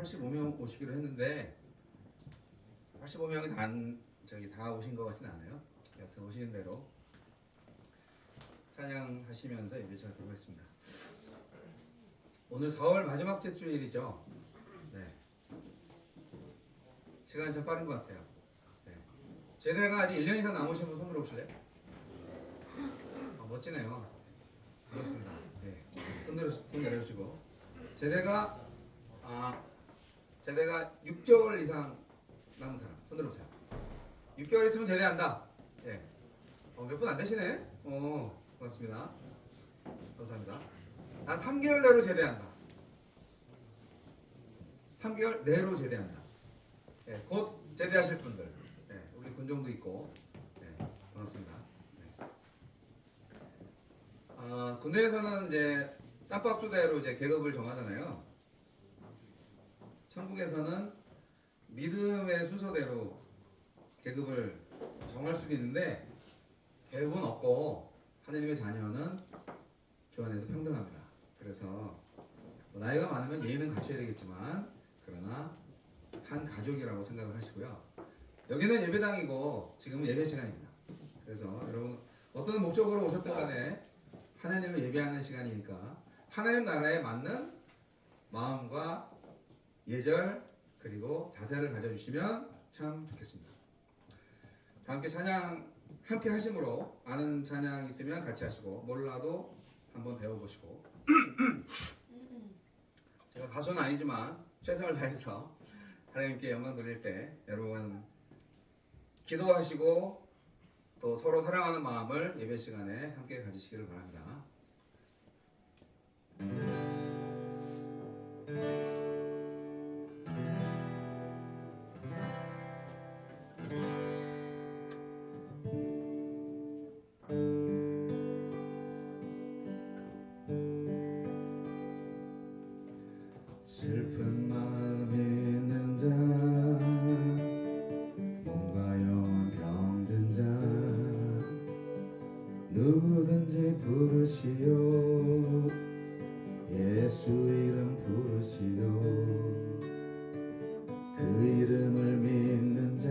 85명 오시기로 했는데 85명이 다 오신 것 같진 않아요. 여튼 오시는 대로 찬양하시면서 예배 시작하도록 하겠습니다. 오늘 4월 마지막 주일이죠. 네. 시간이 참 빠른 것 같아요. 네. 제대가 아직 1년 이상 남으신 분 손 들어보실래요? 멋지네요. 그렇습니다. 네. 손 내려주시고 제대가 6개월 이상 남은 사람 손 들어보세요. 6개월 있으면 제대한다. 네. 몇 분 안 되시네. 고맙습니다. 감사합니다. 난 3개월 내로 제대한다. 3개월 내로 제대한다. 네, 곧 제대하실 분들. 네, 우리 군종도 있고. 네, 반갑습니다. 네. 군대에서는 이제 짬밥수대로 이제 계급을 정하잖아요. 천국에서는 믿음의 순서대로 계급을 정할 수도 있는데 계급은 없고 하나님의 자녀는 주 안에서 평등합니다. 그래서 나이가 많으면 예의는 갖춰야 되겠지만 그러나 한 가족이라고 생각을 하시고요. 여기는 예배당이고 지금은 예배 시간입니다. 그래서 여러분 어떤 목적으로 오셨든 간에 하나님을 예배하는 시간이니까 하나님 나라에 맞는 마음과 예절 그리고 자세를 가져주시면 참 좋겠습니다. 함께 찬양 함께 하심으로 아는 찬양 있으면 같이 하시고 몰라도 한번 배워보시고 제가 가수는 아니지만 최선을 다해서 하나님께 영광 돌릴 때 여러분 기도하시고 또 서로 사랑하는 마음을 예배 시간에 함께 가지시기를 바랍니다. 슬픈 마음 있는 자 몸과 영혼 병든 자 누구든지 부르시오 예수 이름 부르시오 그 이름을 믿는 자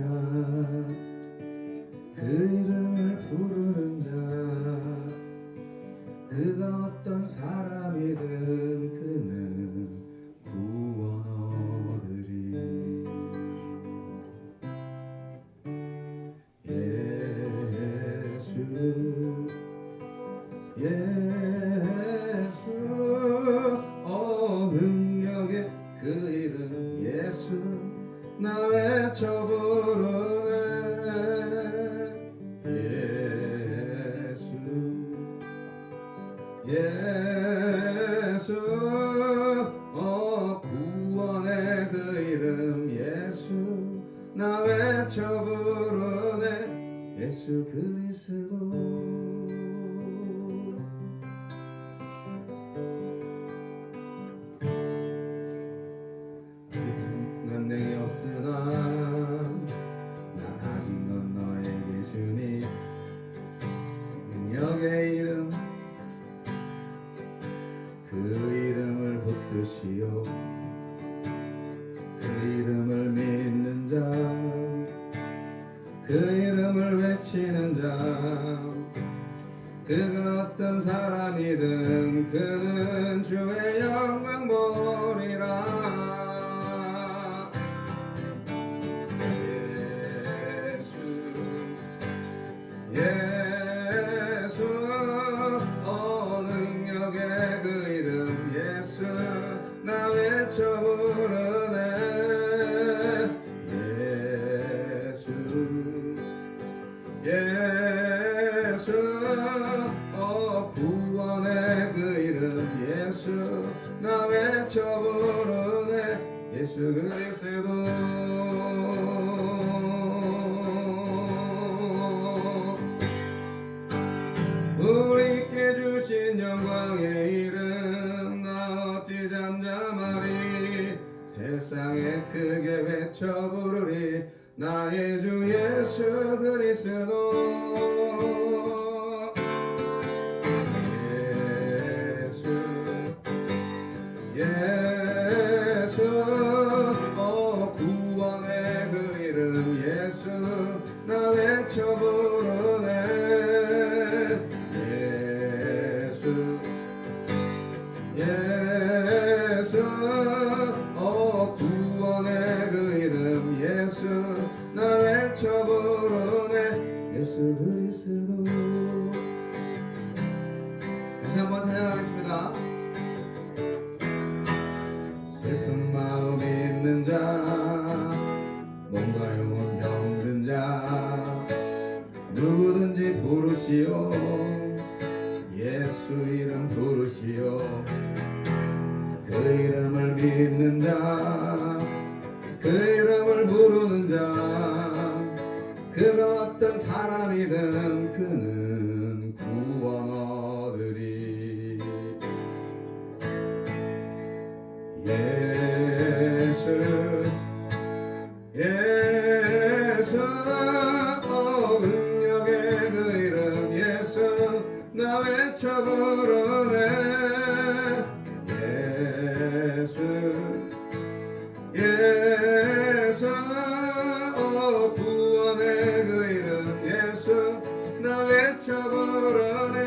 그 이름을 부르는 자 그가 어떤 사람이든 그는 구원 얻으리 예수 능력의 그 이름 예수 나 외쳐 부르네 예수 구원의 그 이름 예수 나 외쳐 부르네 예수 그리스도 난 내게 없으나 나 가진 건 너에게 주니 능력의 이름 그 이름을 붙드시오 그 이름을 믿는 자 그 이름을 외치는 자 그가 어떤 사람이든 그는 주의 영광 보리라 예수 능력의 그 이름 예수 나 외쳐 부르네 예수 구원의 그 이름 예수 나 외쳐 부르네 예수 그리스도 우리께 주신 영광의 이름 나 어찌 잠잠하리 세상에 크게 외쳐 부르리 나의 주 예수 그리스도 예수 예수 구원의 그 이름 예수 나 외쳐 부르네 예수 그리스도. 다시 한번 찬양하겠습니다. 슬픈 마음 있는 자 몸과 영혼 병든 자 누구든지 부르시오 예수 이름 부르시오. 그 이름을 믿는 자 그 이름을 부르는 자 그가 어떤 사람이든 그는 구원 얻으리. 예수 예수 능력의 그 이름 예수 나 외쳐 부르네 예수 예수 구원의 그 이름 예수 나 외쳐 부르네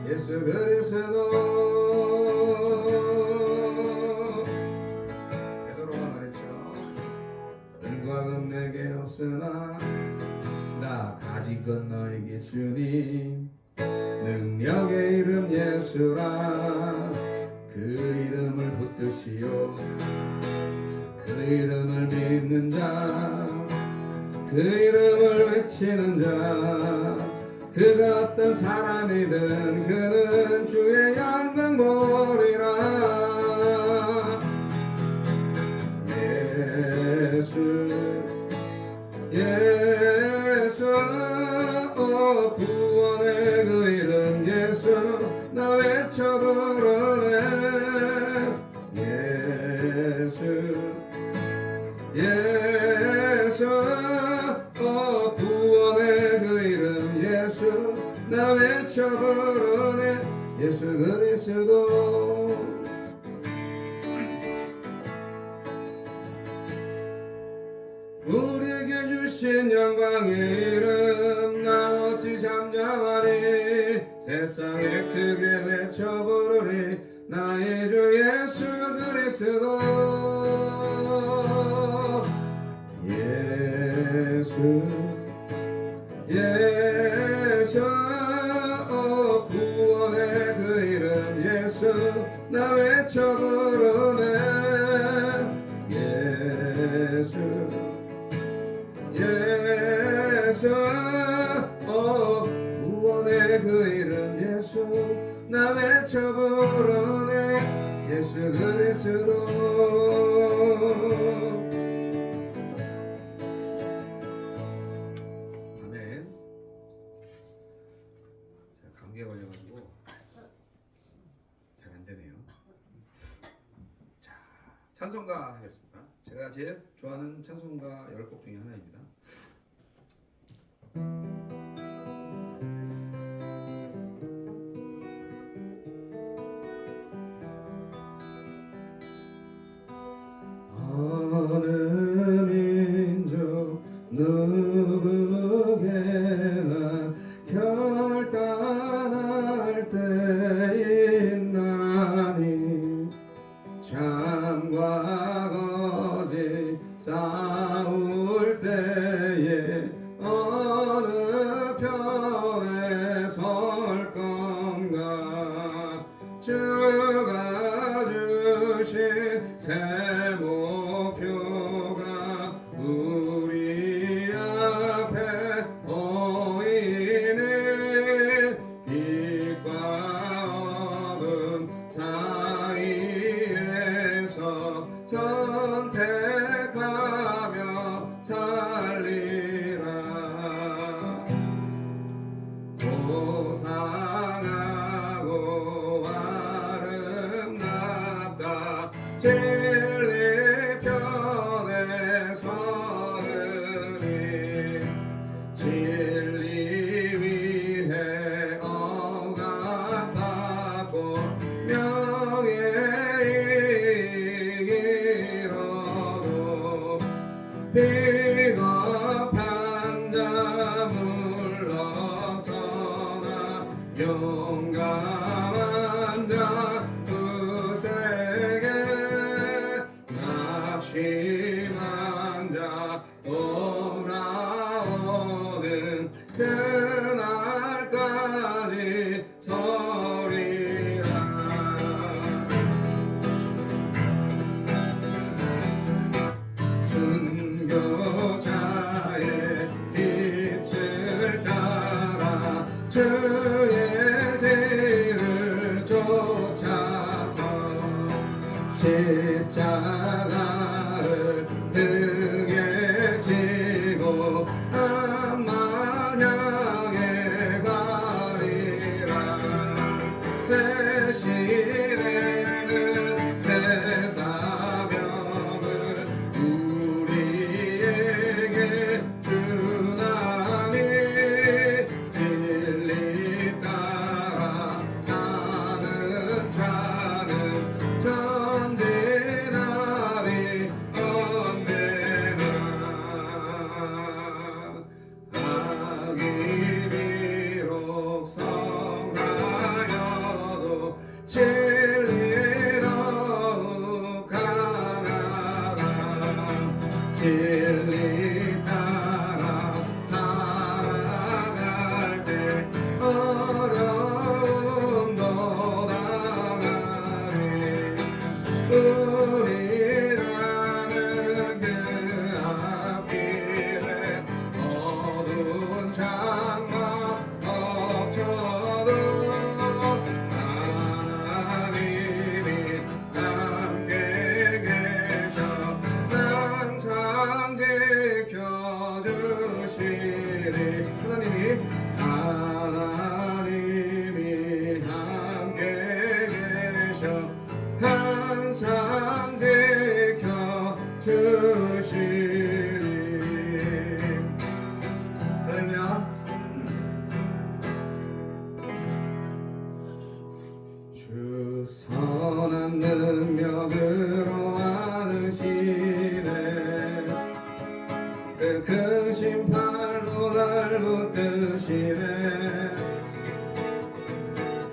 예수 그리스도. 베드로가 말했죠. 은과 금 내게 없으나 나 가진 건 너에게 주니 능력의 이름 예수라. 그 이름을 붙드시오. 그 이름을 믿는 자, 그 이름을 외치는 자, 그가 어떤 사람이든 그는 주의 영광 보리라. 예수 예수 구원의 그 이름 예수 나 외쳐 부르네 예수 예수 구원의 그 이름 예수 나 외쳐 부르네 예수 그리스도. 우리에게 주신 영광의 이름 나 어찌 잠잠하리. 세상에 크게 외쳐 부르리 나의 주 예수 그리스도. 예수 예수 구원의 그 이름 예수 나 외쳐 부르네 예수 예수 구원의 그 이름 예수 나 외쳐 부르네 예수 그리스도. 아멘. 제가 감기에 걸려가지고 잘 안되네요. 자, 찬송가 하겠습니다. 제가 제일 좋아하는 찬송가 10곡 중에 하나입니다. 어느 민족 누구게나 결단할 때 있나니 참과 거짓 싸울 때에 어느 편에 설 건가. 주가 주신 새 목표가 우리 앞에 보이네. 빛과 어둠 사이에서 선택하며 살리라. 고상하고 아름답다 진리 편에 서으니. 진리 위해 억압받고 명예 이뤄도 비겁한 자 물러서나 용감한 자 그 십자가를 등에 지고 암만 향해 가리라. 새 시대는 새 사명을 우리에게 주나니 진리 따라 사는 자는 전진하리 언제나. 악이 비록 성하여도 진리 더욱 강하다. 진리 따라 살아갈 때 어려움도 당하리. 우리 가는 그 앞길에 어두운 장막 덮쳐도 하나님이 함께 계셔 항상 지켜주시리. 하나님이 함께 계셔 항상 지켜주시리. 할렐루야. 주 선한 능력으로 안으시네. 그 크신 팔로 날 붙드시네.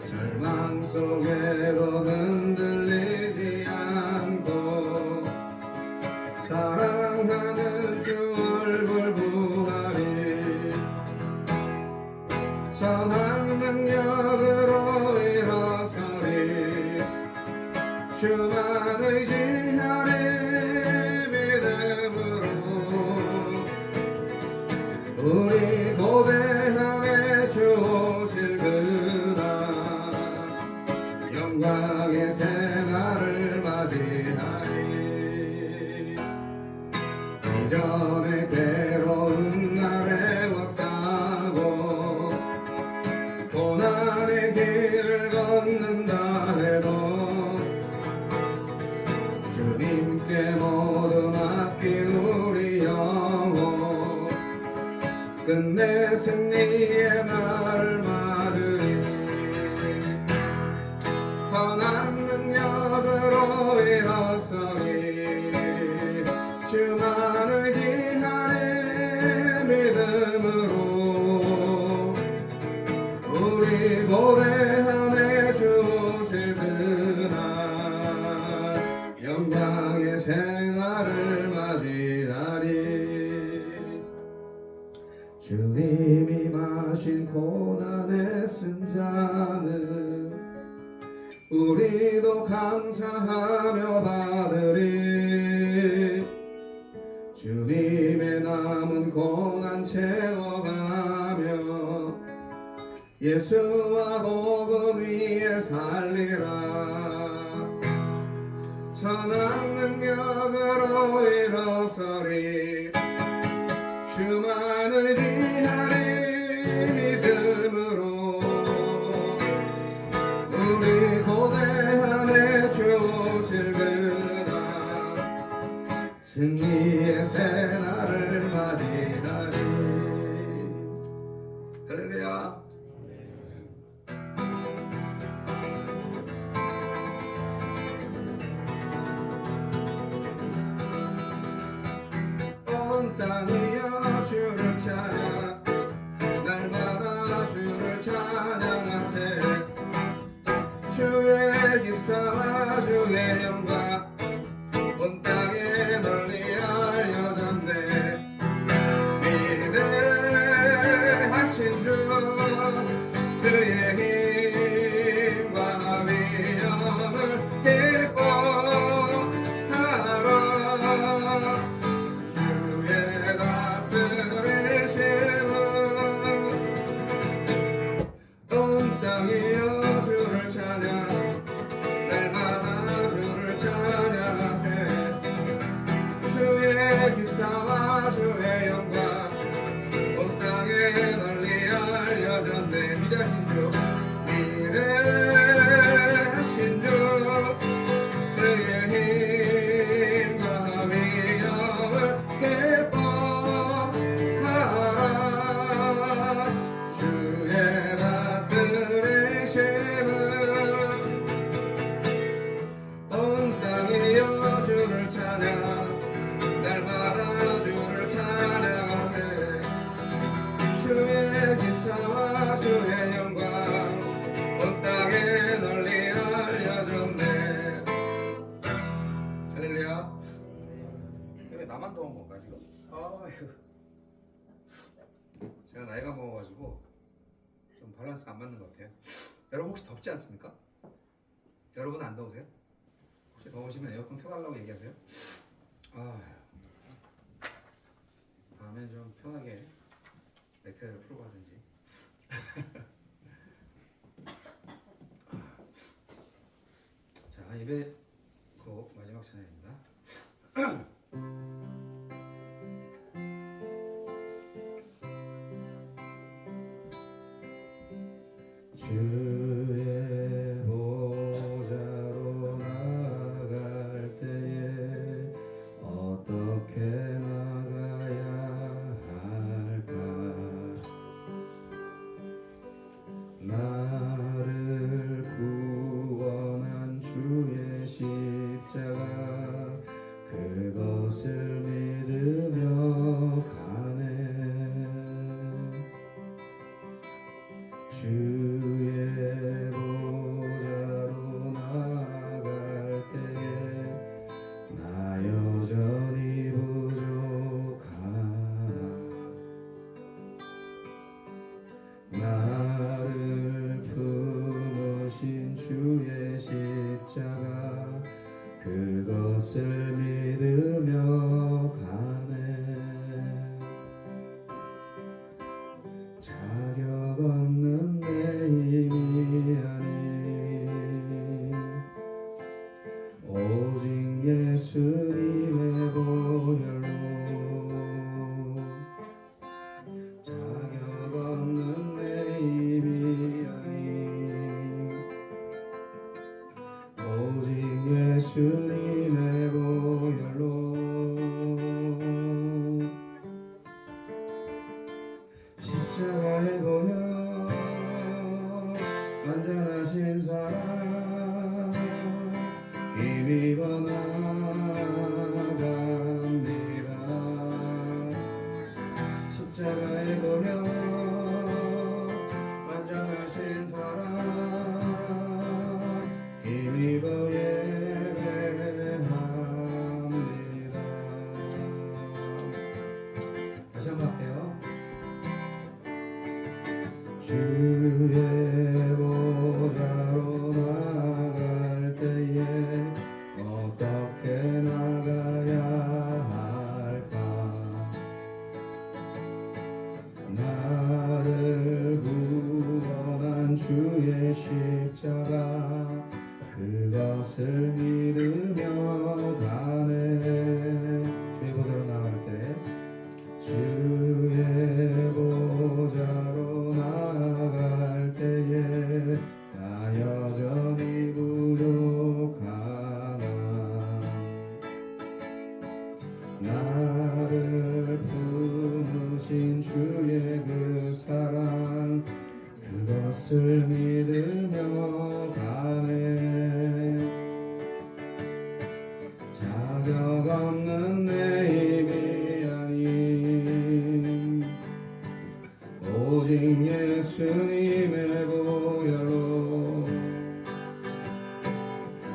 절망 속에도 흔들리지 않고 사랑하는 주 얼굴 보아리. 선한 능력으로 일어서리. 주만 의지하리. 믿음으로 우리 고대함에 주 오실 그날 영광의 새날을 맞이하리. 이전에 괴로운 날에 워싸고 고난의 길을 걷는다 해도 주님께 모두 맡긴 우리 영혼 끝내 승리의 날을 맞으리. 선한 능력으로 일어서리. 주만 의지하리. 믿음으로 우리 고대함에 주 오실 그날 영광의 새날을 맞이하리. 주님이 마신 고난의 쓴자는 우리도 감사하며 받으리. 주님의 남은 고난 채워가며 예수와 복음 위에 살리라. 선한 능력으로 일어서리. 주만 의지하리. 믿음으로 우리 고대함에 주 오실 그날 승리의 새날을 맞이하리. 할렐루야. 온 땅이여 주를 찬양. 날마다 주를 찬양하세. 주의 기사와 주의 영광 온 땅에 널리 알려졌네. 위대하신 주 그의 힘과 위엄을 기뻐하라. 주의 다스리심은 온 땅이여 주를 찬양. 날마다 주를 찬양. 더 온 건가 지금? 아휴. 제가 나이가 먹어가지고 좀 밸런스가 안 맞는 것 같아요. 여러분 혹시 덥지 않습니까? 여러분 안 더우세요? 혹시 더우시면 에어컨 켜달라고 얘기하세요? 아, 다음엔 좀 편하게 넥타이를 풀고 하든지. 자, 예배 곡 마지막 찬양입니다. 주의 보좌로 나갈 때에 어떻게 나가야 할까? 나를 구원한 주의 십자가 그것을 믿으며 가네. 주의 보좌로 나갈 때에 나 여전히 부족하나. 나를 품으신 주의 십자가 그것을 믿으며 가네. 자격 없는 내 힘이 아닌 오직 예수님의 보혈로 자격 없는 내 힘이 아닌 오직 예수님의 보혈로 십자가의 보혈 완전하신 사랑 힘입어 나갑니다. 십자가의 보혈 완전하신 사랑 힘입어 예배합니다. 다시 한번 할게요. 주의 보좌로 나갈 때에 어떻게 나가야 할까? 나를 구원한 주의 십자가 그것을 믿으며 가네. 주의 보좌로 나갈 때 주의 보좌로 나갈 때에 나 여전히 부족하나. 나를 품으신 주의 그 사랑 그것을 믿으며 가네. 자격 없는 내 힘이 아닌 오직 예수님의 보혈로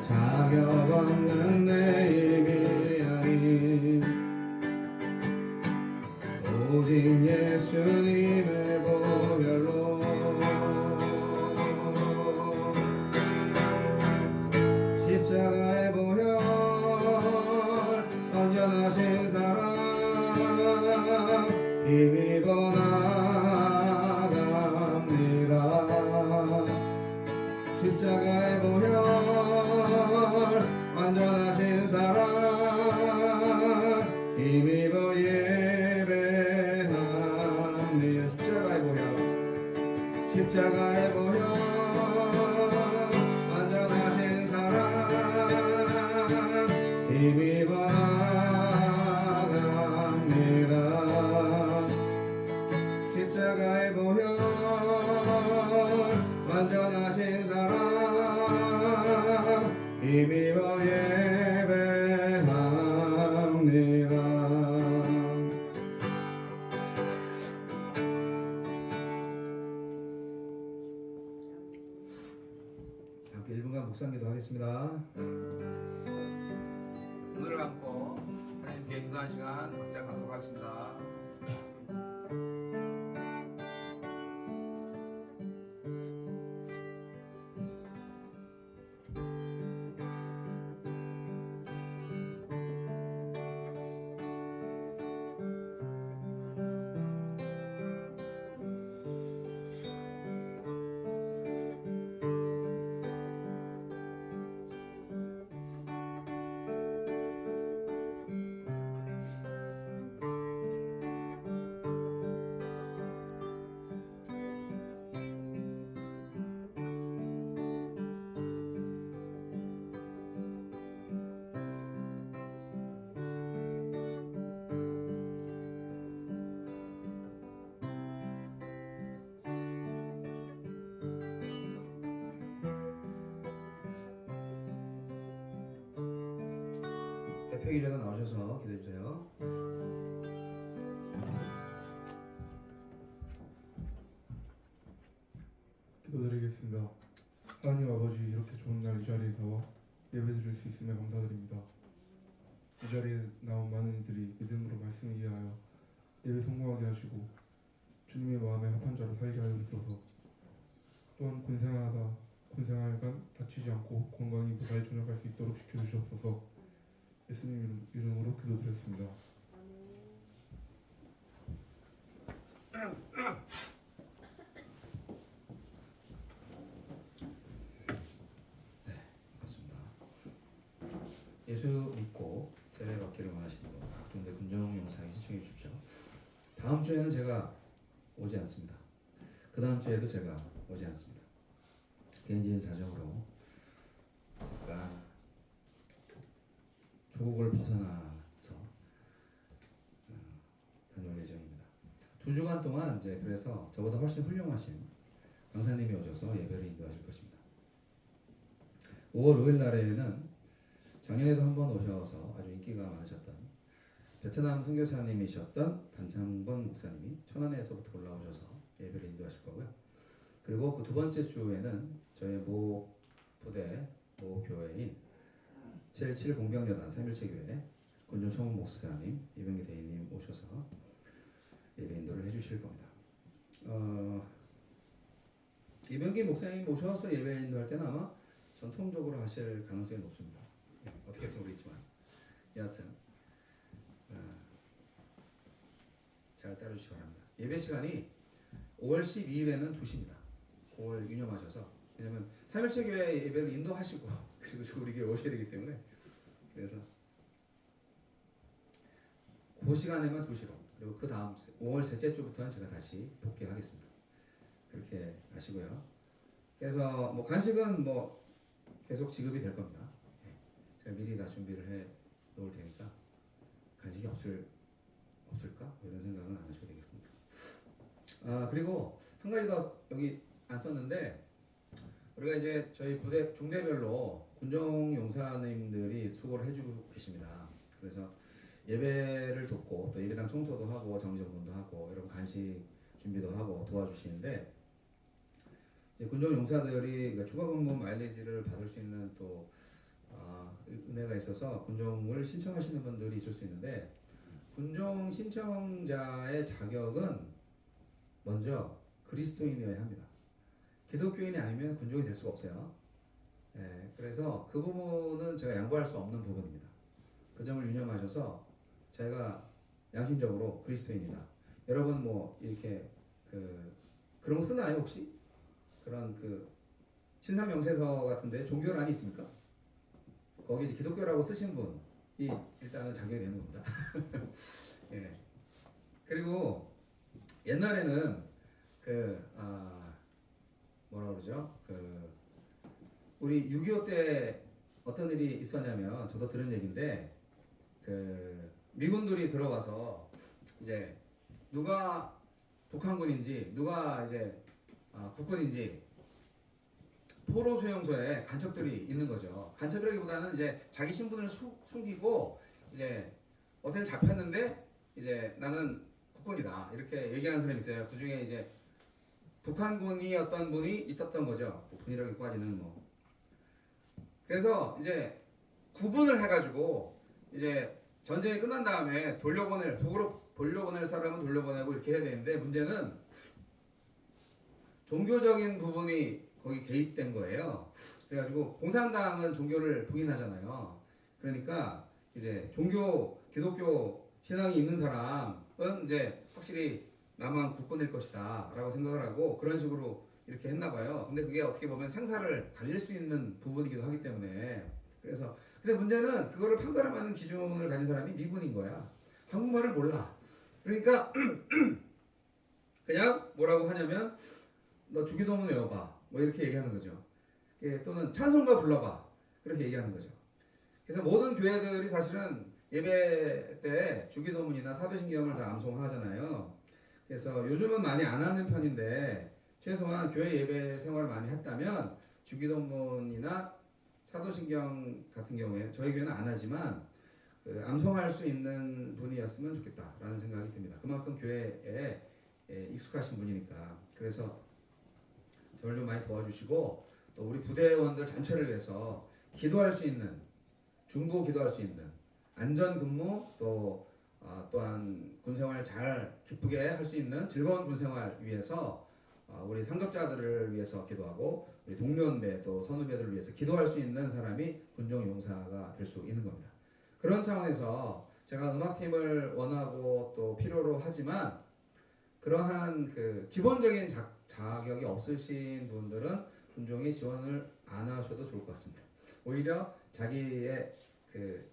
자격 없는 내 힘이 아닌 오직 예수님의 보혈로 십자가의 보혈 완전하신 사랑 힘입어 나갑니다. 십자가의 보혈 완전하신 사랑 힘입어 예배합니다. 십자가의 보혈 십자가의 보혈 완전하신 사랑 힘입어 나갑니다. 십자가의 보혈 완전하신 사랑 힘입어 예배합니다. 함께 1분간 묵상기도 하겠습니다. 눈을 감고 하나님 함께 인도한 시간 각자 가도록 하겠습니다. 대표 기자도 나오셔서 기도해 주세요. 기도드리겠습니다. 하나님 아버지, 이렇게 좋은 날 이 자리에 나와 예배드릴 수 있음에 감사드립니다. 이 자리에 나온 많은 이들이 믿음으로 말씀을 이해하여 예배 성공하게 하시고 주님의 마음에 합한 자로 살게 하여 주소서. 또한 군생활간 다치지 않고 건강히 무사히 전역할 수 있도록 지켜주시옵소서. 예수님 이름으로 기도드렸습니다. 반갑습니다. 예수 믿고 세례 받기를 원하시는 분 각종대 군정 영상에 신청해 주십시오. 다음 주에는 제가 오지 않습니다. 그 다음 주에도 제가 오지 않습니다. 개인적인 사정으로 제가 조국을 벗어나서 다녀올 예정입니다. 2주간 동안 이제 그래서 저보다 훨씬 훌륭하신 강사님이 오셔서 예배를 인도하실 것입니다. 5월 5일 날에는 작년에도 한번 오셔서 아주 인기가 많으셨던 베트남 선교사님이셨던 단창번 목사님이 천안에서부터 올라오셔서 예배를 인도하실 거고요. 그리고 그 두 번째 주에는 저희 모 부대 모 교회인 7.7 공병여단 3일체 교회 군종 청원 목사님, 이병기 대인님 오셔서 예배 인도를 해주실 겁니다. 이병기 목사님 오셔서 예배 인도할 때는 아마 전통적으로 하실 가능성이 높습니다. 어떻게 할지 모르겠지만 여하튼 잘 따르시기 바랍니다. 예배 시간이 5월 12일에는 2시입니다. 그걸 유념하셔서, 왜냐면 3일체 교회 예배를 인도하시고 그리고 우리 교회 오셔야 되기 때문에, 그래서 그 시간에만 2시로, 그리고 그 다음 5월 셋째 주부터는 제가 다시 복귀하겠습니다. 그렇게 하시고요. 그래서 뭐 간식은 뭐 계속 지급이 될 겁니다. 제가 미리 다 준비를 해 놓을 테니까 간식이 없을까? 이런 생각은 안 하셔도 되겠습니다. 그리고 한 가지 더 여기 안 썼는데, 우리가 이제 저희 부대 중대별로 군정 용사님들이 수고를 해주고 계십니다. 그래서 예배를 돕고 또 예배당 청소도 하고 정리정돈도 하고 여러분 간식 준비도 하고 도와주시는데, 군정 용사들이 추가 근무 마일리지를 받을 수 있는 또 은혜가 있어서 군종을 신청하시는 분들이 있을 수 있는데, 군종 신청자의 자격은 먼저 그리스도인이어야 합니다. 기독교인이 아니면 군종이 될 수가 없어요. 그래서 그 부분은 제가 양보할 수 없는 부분입니다. 그 점을 유념하셔서 제가 양심적으로 그리스도인이다. 여러분 뭐 이렇게 그런 거 쓰나요 혹시? 그런 신사명세서 같은데 종교란이 있습니까? 거기 기독교라고 쓰신 분이 일단은 자격이 되는 겁니다. 예. 그리고 옛날에는 뭐라 그러죠? 우리 6.25 때 어떤 일이 있었냐면, 저도 들은 얘기인데, 미군들이 들어가서 이제 누가 북한군인지 누가 이제 국군인지 포로 수용소에 간첩들이 있는 거죠. 간첩이라기보다는 이제 자기 신분을 숨기고 이제 어떻게 잡혔는데 이제 나는 국군이다 이렇게 얘기하는 사람이 있어요. 그 중에 이제 북한군이 어떤 분이 있었던 거죠. 군이라기까지는 그래서 이제 구분을 해가지고 이제 전쟁이 끝난 다음에 북으로 돌려보낼 사람은 돌려보내고 이렇게 해야 되는데 문제는 종교적인 부분이 거기 개입된 거예요. 그래가지고 공산당은 종교를 부인하잖아요. 그러니까 이제 기독교 신앙이 있는 사람은 이제 확실히 남한 국군일 것이다라고 생각을 하고 그런 식으로 이렇게 했나 봐요. 근데 그게 어떻게 보면 생사를 가릴 수 있는 부분이기도 하기 때문에 그래서 근데 문제는 그거를 판가름하는 기준을 가진 사람이 미군인 거야. 한국말을 몰라. 그러니까 그냥 뭐라고 하냐면 너 주기도문 외워봐. 뭐 이렇게 얘기하는 거죠. 예, 또는 찬송가 불러봐. 그렇게 얘기하는 거죠. 그래서 모든 교회들이 사실은 예배 때 주기도문이나 사도신경을 다 암송하잖아요. 그래서 요즘은 많이 안 하는 편인데 최소한 교회 예배 생활을 많이 했다면 주기도문이나 사도신경 같은 경우에 저희 교회는 안 하지만 암송할 수 있는 분이었으면 좋겠다라는 생각이 듭니다. 그만큼 교회에 익숙하신 분이니까. 그래서 저를 좀 많이 도와주시고 또 우리 부대원들 전체를 위해서 기도할 수 있는 중보 기도할 수 있는 안전 근무 또한 군생활 잘 기쁘게 할 수 있는 즐거운 군생활 위해서 우리 상급자들을 위해서 기도하고 우리 동료연배 또 선후배들을 위해서 기도할 수 있는 사람이 군정용사가 될 수 있는 겁니다. 그런 차원에서 제가 음악팀을 원하고 또 필요로 하지만 그러한 그 기본적인 자격이 없으신 분들은 군종에 지원을 안 하셔도 좋을 것 같습니다. 오히려 자기의 그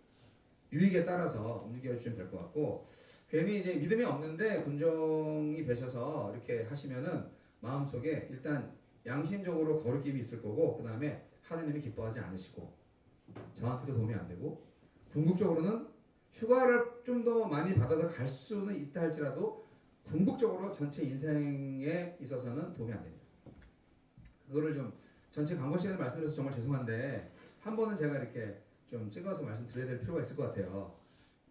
유익에 따라서 움직여 주시면 될 것 같고 괜히 이제 믿음이 없는데 군종이 되셔서 이렇게 하시면은 마음속에 일단 양심적으로 거리낌이 있을 거고 그 다음에 하느님이 기뻐하지 않으시고 저한테도 도움이 안 되고 궁극적으로는 휴가를 좀 더 많이 받아서 갈 수는 있다 할지라도 궁극적으로 전체 인생에 있어서는 도움이 안 됩니다. 그거를 좀 전체 광고 시간에 말씀드려서 정말 죄송한데 한 번은 제가 이렇게 좀 찍어서 말씀드려야 될 필요가 있을 것 같아요.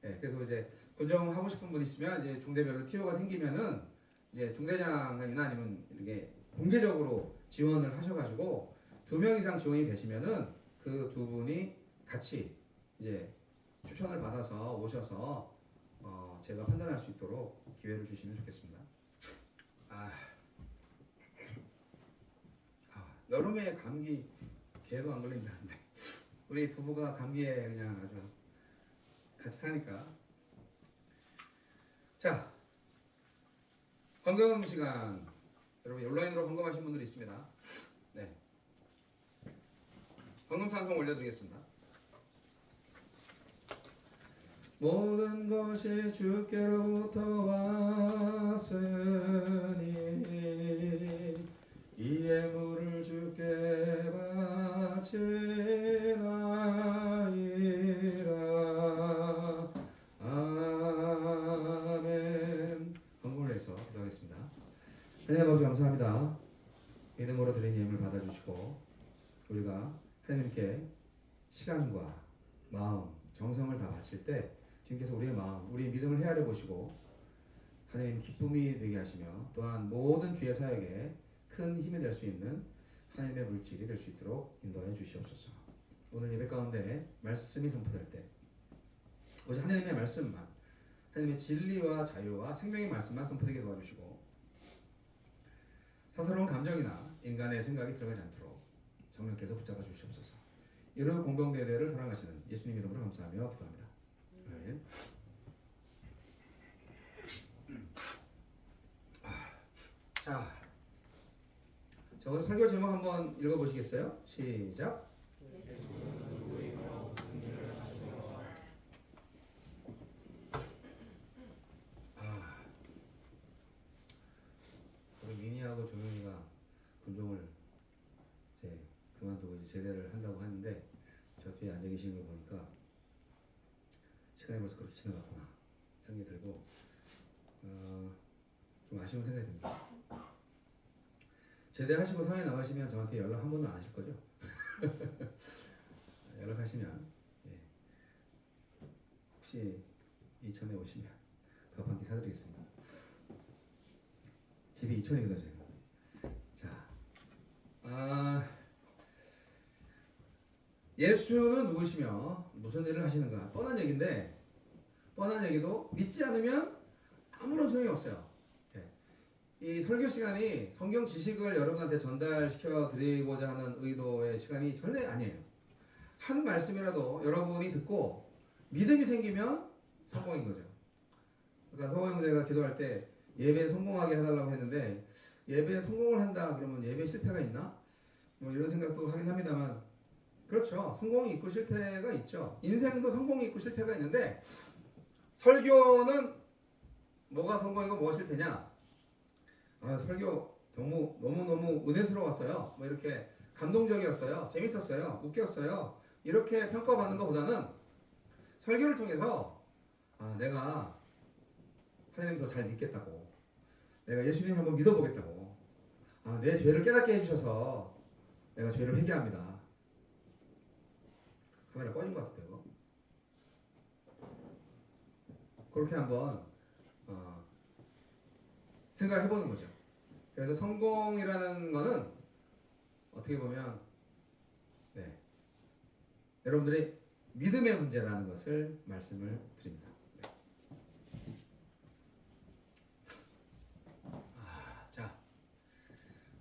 예, 그래서 이제 군정하고 싶은 분 있으면 이제 중대별로 티오가 생기면은 이제 중대장이나 아니면 이렇게 공개적으로 지원을 하셔가지고 2명 이상 지원이 되시면은 그 두 분이 같이 이제 추천을 받아서 오셔서 제가 판단할 수 있도록 기회를 주시면 좋겠습니다. 여름에 감기 개도 안 걸린다는데 우리 부부가 감기에 그냥 아주 같이 사니까. 자, 헌금 시간. 여러분 온라인으로 헌금하신 분들이 있습니다. 네, 헌금 찬송 올려드리겠습니다. 모든 것이 주께로부터 왔으니 이 예물을 주께 바치나이다. 아멘. 헌금을 해서 기도하겠습니다. 하나님 아버지 감사합니다. 믿음으로 드린 예물 받아주시고 우리가 하나님께 시간과 마음, 정성을 다 바칠 때 주님께서 우리의 마음, 우리의 믿음을 헤아려 보시고 하나님 기쁨이 되게 하시며 또한 모든 주의 사역에 큰 힘이 될 수 있는 하나님의 물질이 될 수 있도록 인도해 주시옵소서. 오늘 예배 가운데 말씀이 선포될 때 오직 하나님의 말씀만, 하나님의 진리와 자유와 생명의 말씀만 선포되게 도와주시고 사사로운 감정이나 인간의 생각이 들어가지 않도록 성령께서 붙잡아 주시옵소서. 이런 공동대회를 사랑하시는 예수님 이름으로 감사하며 기도합니다. 아멘. 자, 오늘 설교 제목 한번 읽어보시겠어요? 시작. 우리 미니하고 조용이가 군종을 이제 그만두고 이제 제대를 한다고 하는데 저 뒤에 앉아 계시는 거 보니까 시간이 벌써 그렇게 지나갔구나 생각이 들고 좀 아쉬운 생각이 듭니다. 제대하시고 사회 나가시면 저한테 연락 한 번도 안 하실 거죠? 연락하시면 혹시 이천에 오시면 밥 한 끼 사드리겠습니다. 집이 이천이거든요 제가. 자, 예수는 누구시며 무슨 일을 하시는가? 뻔한 얘기인데 뻔한 얘기도 믿지 않으면 아무런 소용이 없어요. 예. 이 설교 시간이 성경 지식을 여러분한테 전달시켜 드리고자 하는 의도의 시간이 전혀 아니에요. 한 말씀이라도 여러분이 듣고 믿음이 생기면 성공인 거죠. 그러니까 서호 형제가 기도할 때 예배 성공하게 해달라고 했는데 예배 성공을 한다 그러면 예배 실패가 있나? 뭐 이런 생각도 하긴 합니다만 그렇죠. 성공이 있고 실패가 있죠. 인생도 성공이 있고 실패가 있는데 설교는 뭐가 성공이고 뭐가 실패냐? 아, 설교 너무 은혜스러웠어요. 뭐 이렇게 감동적이었어요. 재밌었어요. 웃겼어요. 이렇게 평가받는 것보다는 설교를 통해서 내가 하나님 더 잘 믿겠다고, 내가 예수님 한번 믿어보겠다고, 내 죄를 깨닫게 해주셔서 내가 죄를 회개합니다. 카메라 꺼진 것 같아요. 그렇게 한번 생각을 해보는 거죠. 그래서 성공이라는 거는 어떻게 보면 여러분들의 믿음의 문제라는 것을 말씀을 드립니다. 자,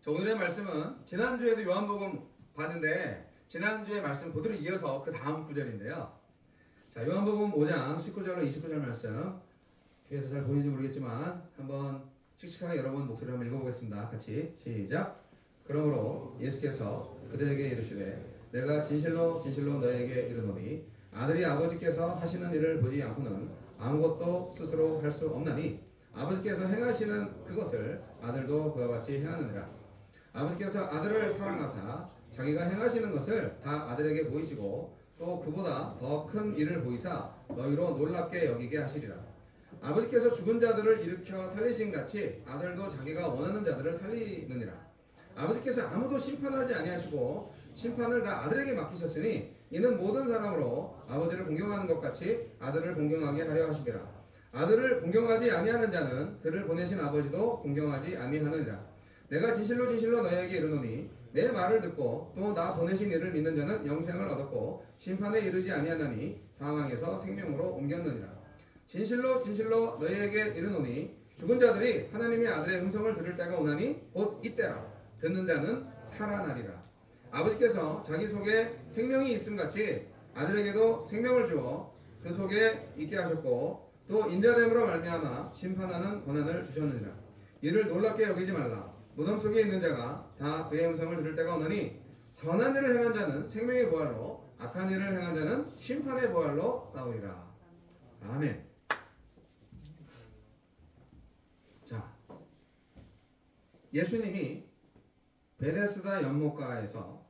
오늘의 말씀은 지난주에도 요한복음 봤는데 지난주의 말씀 그대로 이어서 그 다음 구절인데요. 자, 요한복음 5장 19절로 29절 말씀 뒤에서 잘 보이는지 모르겠지만 한번 씩씩하게 여러분 목소리로 한번 읽어보겠습니다. 같이 시작. 그러므로 예수께서 그들에게 이르시되 내가 진실로 너희에게 이르노니 아들이 아버지께서 하시는 일을 보지 않고는 아무것도 스스로 할 수 없나니 아버지께서 행하시는 그것을 아들도 그와 같이 행하느니라. 아버지께서 아들을 사랑하사 자기가 행하시는 것을 다 아들에게 보이시고 또 그보다 더 큰 일을 보이사 너희로 놀랍게 여기게 하시리라. 아버지께서 죽은 자들을 일으켜 살리신 같이 아들도 자기가 원하는 자들을 살리느니라. 아버지께서 아무도 심판하지 아니하시고 심판을 다 아들에게 맡기셨으니 이는 모든 사람으로 아버지를 공경하는 것 같이 아들을 공경하게 하려 하시니라. 아들을 공경하지 아니하는 자는 그를 보내신 아버지도 공경하지 아니하느니라. 내가 진실로 너희에게 이르노니 내 말을 듣고 또 나 보내신 이를 믿는 자는 영생을 얻었고 심판에 이르지 아니하나니 사망에서 생명으로 옮겼느니라. 진실로 너희에게 이르노니 죽은 자들이 하나님의 아들의 음성을 들을 때가 오나니 곧 이때라. 듣는 자는 살아나리라. 아버지께서 자기 속에 생명이 있음같이 아들에게도 생명을 주어 그 속에 있게 하셨고 또 인자됨으로 말미암아 심판하는 권한을 주셨느니라. 이를 놀랍게 여기지 말라. 무덤 속에 있는 자가 다 그의 음성을 들을 때가 오나니 선한 일을 행한 자는 생명의 부활로 악한 일을 행한 자는 심판의 부활로 나오리라. 아멘. 자, 예수님이 베데스다 연못가에서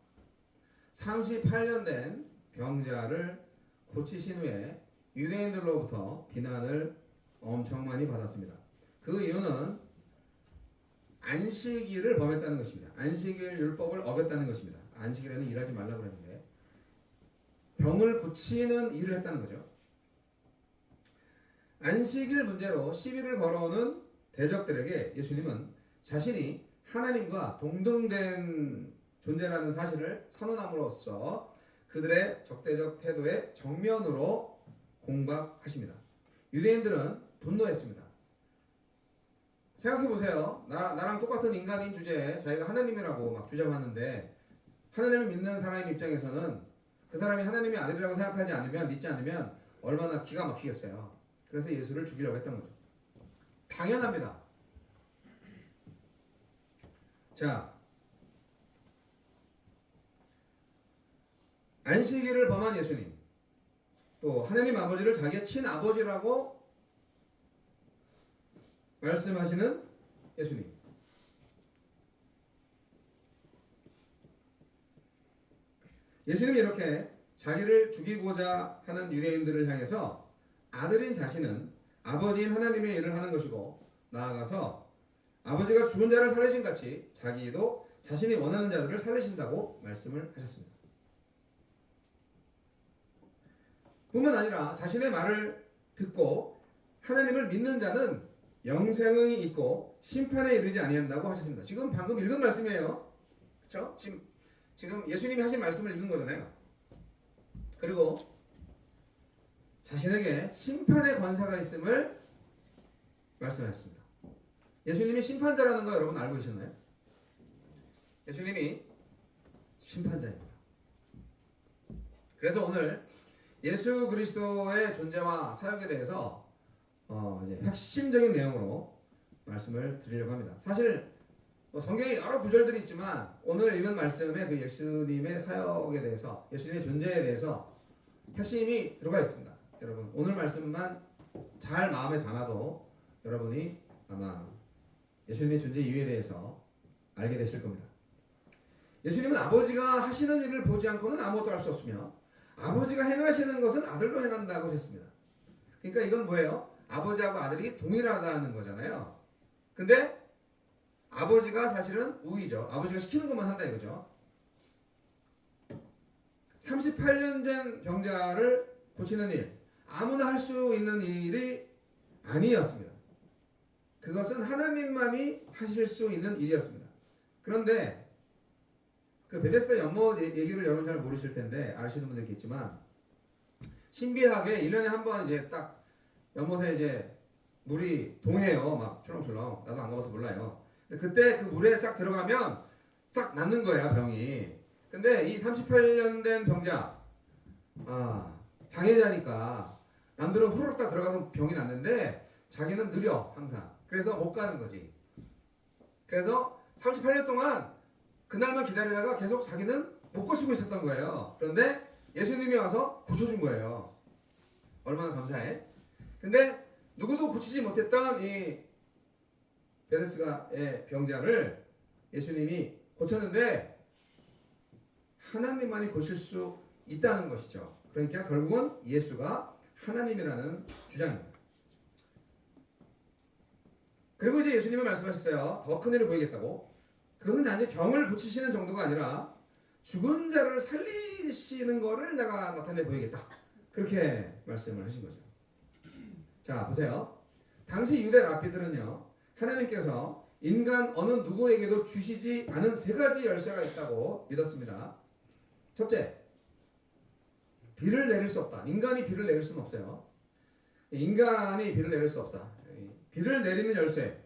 38년 된 병자를 고치신 후에 유대인들로부터 비난을 엄청 많이 받았습니다. 그 이유는 안식일을 범했다는 것입니다. 안식일 율법을 어겼다는 것입니다. 안식일에는 일하지 말라고 그랬는데 병을 고치는 일을 했다는 거죠. 안식일 문제로 시비를 걸어오는 대적들에게 예수님은 자신이 하나님과 동등된 존재라는 사실을 선언함으로써 그들의 적대적 태도에 정면으로 공박하십니다. 유대인들은 분노했습니다. 생각해보세요. 나랑 똑같은 인간인 주제에 자기가 하나님이라고 막 주장하는데 하나님을 믿는 사람의 입장에서는 그 사람이 하나님의 아들이라고 생각하지 않으면 믿지 않으면 얼마나 기가 막히겠어요. 그래서 예수를 죽이려고 했던 거죠. 당연합니다. 자, 안식일을 범한 예수님, 또 하나님 아버지를 자기의 친아버지라고 말씀하시는 예수님. 예수님이 이렇게 자기를 죽이고자 하는 유대인들을 향해서 아들인 자신은 아버지인 하나님의 일을 하는 것이고 나아가서 아버지가 죽은 자를 살리신 같이 자기도 자신이 원하는 자들을 살리신다고 말씀을 하셨습니다. 뿐만 아니라 자신의 말을 듣고 하나님을 믿는 자는 영생이 있고 심판에 이르지 아니한다고 하셨습니다. 지금 방금 읽은 말씀이에요. 그렇죠? 지금 예수님이 하신 말씀을 읽은 거잖아요. 그리고 자신에게 심판의 권세가 있음을 말씀하셨습니다. 예수님이 심판자라는 거 여러분 알고 계셨나요? 예수님이 심판자입니다. 그래서 오늘 예수 그리스도의 존재와 사역에 대해서 이제 핵심적인 내용으로 말씀을 드리려고 합니다. 사실 성경에 여러 구절들이 있지만 오늘 읽은 말씀에 그 예수님의 사역에 대해서, 예수님의 존재에 대해서 핵심이 들어가 있습니다. 여러분 오늘 말씀만 잘 마음에 담아도 여러분이 아마 예수님의 존재 이유에 대해서 알게 되실 겁니다. 예수님은 아버지가 하시는 일을 보지 않고는 아무것도 할 수 없으며 아버지가 행하시는 것은 아들도 행한다고 했습니다. 그러니까 이건 뭐예요? 아버지하고 아들이 동일하다는 거잖아요. 근데 아버지가 사실은 우위죠. 아버지가 시키는 것만 한다 이거죠. 38년 된 병자를 고치는 일, 아무나 할 수 있는 일이 아니었습니다. 그것은 하나님만이 하실 수 있는 일이었습니다. 그런데 그 베데스다 연못 얘기를 여러분 잘 모르실 텐데 아시는 분들 있겠지만 신비하게 1년에 한 번 이제 딱 연못에 이제 물이 동해요. 막 출렁출렁. 나도 안 가봐서 몰라요. 근데 그때 그 물에 싹 들어가면 싹 낫는 거야 병이. 근데 이 38년 된 병자 장애자니까 남들은 후루룩 다 들어가서 병이 낫는데 자기는 느려 항상. 그래서 못 가는 거지. 그래서 38년 동안 그날만 기다리다가 계속 자기는 못 고치고 있었던 거예요. 그런데 예수님이 와서 고쳐준 거예요. 얼마나 감사해. 근데 누구도 고치지 못했던 이 베데스다의 병자를 예수님이 고쳤는데 하나님만이 고칠 수 있다는 것이죠. 그러니까 결국은 예수가 하나님이라는 주장입니다. 그리고 이제 예수님은 말씀하셨어요. 더 큰 일을 보이겠다고. 그것은 단지 병을 고치시는 정도가 아니라 죽은 자를 살리시는 거를 내가 나타내 보이겠다. 그렇게 말씀을 하신 거죠. 자, 보세요. 당시 유대 랍비들은요, 하나님께서 인간 어느 누구에게도 주시지 않은 세 가지 열쇠가 있다고 믿었습니다. 첫째, 비를 내릴 수 없다. 인간이 비를 내릴 수는 없어요. 인간이 비를 내릴 수 없다. 비를 내리는 열쇠,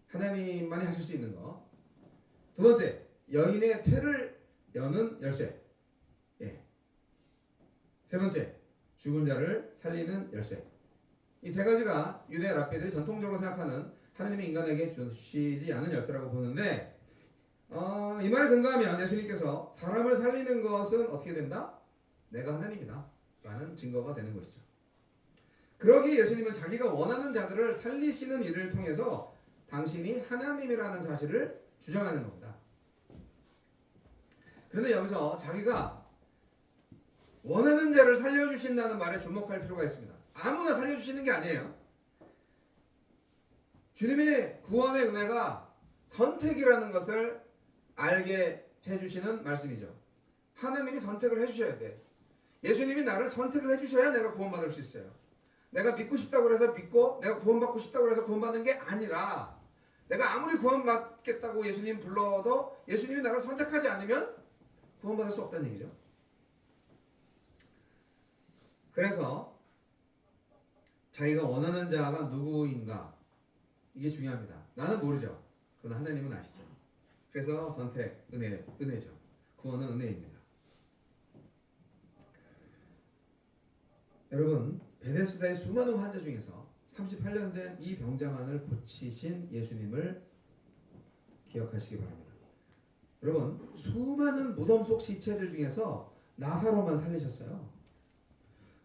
하나님만이 하실 수 있는 거. 두 번째, 여인의 태를 여는 열쇠. 세 번째, 죽은 자를 살리는 열쇠. 이 세 가지가 유대 랍비들이 전통적으로 생각하는 하나님이 인간에게 주시지 않은 열쇠라고 보는데 이 말에 근거하면 예수님께서 사람을 살리는 것은 어떻게 된다? 내가 하나님이다 라는 증거가 되는 것이죠. 그러기에 예수님은 자기가 원하는 자들을 살리시는 일을 통해서 당신이 하나님이라는 사실을 주장하는 겁니다. 그런데 여기서 자기가 원하는 자를 살려주신다는 말에 주목할 필요가 있습니다. 아무나 살려주시는 게 아니에요. 주님의 구원의 은혜가 선택이라는 것을 알게 해주시는 말씀이죠. 하나님이 선택을 해주셔야 돼. 예수님이 나를 선택을 해주셔야 내가 구원받을 수 있어요. 내가 믿고 싶다고 해서 믿고 내가 구원받고 싶다고 해서 구원받는 게 아니라 내가 아무리 구원받겠다고 예수님 불러도 예수님이 나를 선택하지 않으면 구원받을 수 없다는 얘기죠. 그래서 자기가 원하는 자가 누구인가 이게 중요합니다. 나는 모르죠. 그러나 하나님은 아시죠. 그래서 선택, 은혜죠. 구원은 은혜입니다. 여러분, 베데스다의 수많은 환자 중에서 38년 된 이 병자만을 고치신 예수님을 기억하시기 바랍니다. 여러분, 수많은 무덤 속 시체들 중에서 나사로만 살리셨어요.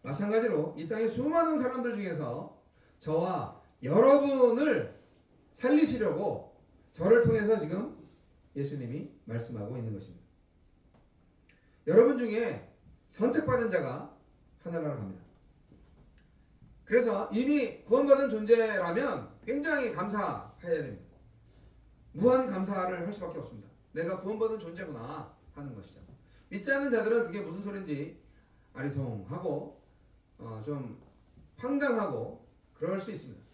마찬가지로 이 땅의 수많은 사람들 중에서 저와 여러분을 살리시려고 저를 통해서 지금 예수님이 말씀하고 있는 것입니다. 여러분 중에 선택받은 자가 하늘나라로 갑니다. 그래서 이미 구원받은 존재라면 굉장히 감사해야 됩니다. 무한 감사를 할 수밖에 없습니다. 내가 구원받은 존재구나 하는 것이죠. 믿지 않는 자들은 그게 무슨 소린지 아리송하고 좀 황당하고 그럴 수 있습니다.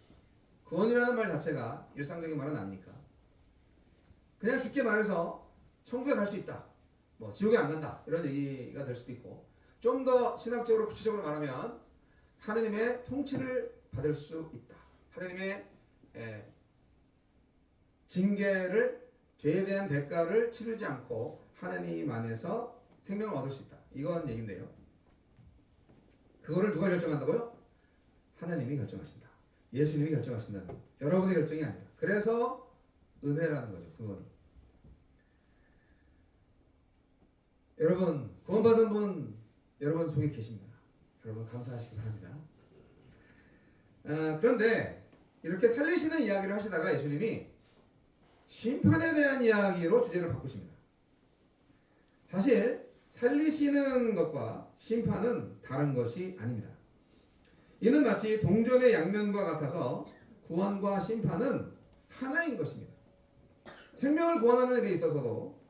구원이라는 말 자체가 일상적인 말은 아니니까. 그냥 쉽게 말해서 천국에 갈 수 있다. 지옥에 안 간다. 이런 얘기가 될 수도 있고 좀 더 신학적으로 구체적으로 말하면 하느님의 통치를 받을 수 있다. 하느님의 징계를, 죄에 대한 대가를 치르지 않고 하느님 안에서 생명을 얻을 수 있다. 이건 얘긴데요. 그거를 누가 결정한다고요? 하나님이 결정하신다. 예수님이 결정하신다는, 여러분의 결정이 아니라. 그래서 은혜라는 거죠. 구원이. 여러분, 구원받은 분 여러분 속에 계십니다. 여러분 감사하시기 바랍니다. 그런데 이렇게 살리시는 이야기를 하시다가 예수님이 심판에 대한 이야기로 주제를 바꾸십니다. 사실 살리시는 것과 심판은 다른 것이 아닙니다. 이는 마치 동전의 양면과 같아서 구원과 심판은 하나인 것입니다. 생명을 구원하는 일에 있어서도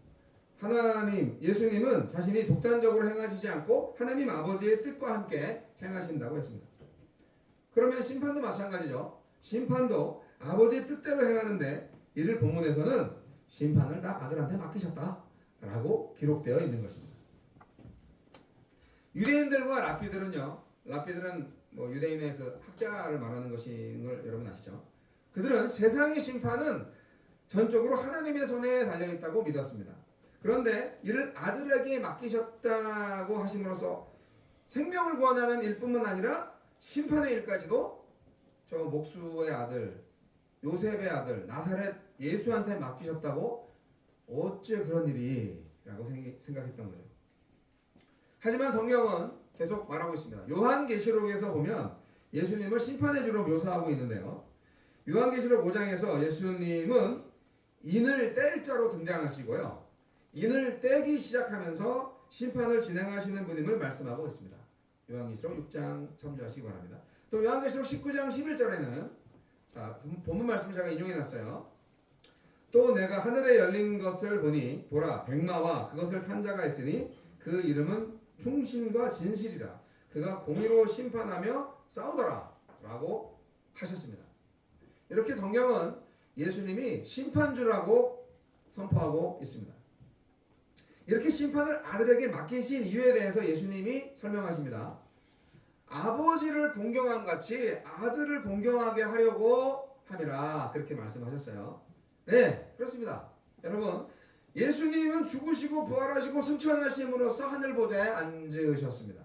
하나님, 예수님은 자신이 독단적으로 행하시지 않고 하나님 아버지의 뜻과 함께 행하신다고 했습니다. 그러면 심판도 마찬가지죠. 심판도 아버지의 뜻대로 행하는데 이를 본문에서는 심판을 다 아들한테 맡기셨다라고 기록되어 있는 것입니다. 유대인들과 랍비들은요. 랍비들은 유대인의 그 학자를 말하는 것인 걸 여러분 아시죠? 그들은 세상의 심판은 전적으로 하나님의 손에 달려있다고 믿었습니다. 그런데 이를 아들에게 맡기셨다고 하심으로써 생명을 구원하는 일뿐만 아니라 심판의 일까지도 저 목수의 아들, 요셉의 아들, 나사렛 예수한테 맡기셨다고 어째 그런 일이? 라고 생각했던 거예요. 하지만 성경은 계속 말하고 있습니다. 요한계시록에서 보면 예수님을 심판의 주로 묘사하고 있는데요. 요한계시록 5장에서 예수님은 인을 뗄 자로 등장하시고요. 인을 떼기 시작하면서 심판을 진행하시는 분임을 말씀하고 있습니다. 요한계시록 6장 참조하시기 바랍니다. 또 요한계시록 19장 11절에는 자, 본문 말씀을 제가 인용해놨어요. 또 내가 하늘에 열린 것을 보니 보라 백마와 그것을 탄 자가 있으니 그 이름은 충신과 진실이라. 그가 공의로 심판하며 싸우더라 라고 하셨습니다. 이렇게 성경은 예수님이 심판주라고 선포하고 있습니다. 이렇게 심판을 아들에게 맡기신 이유에 대해서 예수님이 설명하십니다. 아버지를 공경함 같이 아들을 공경하게 하려고 함이라 그렇게 말씀하셨어요. 네, 그렇습니다. 여러분, 예수님은 죽으시고 부활하시고 승천하심으로써 하늘 보좌에 앉으셨습니다.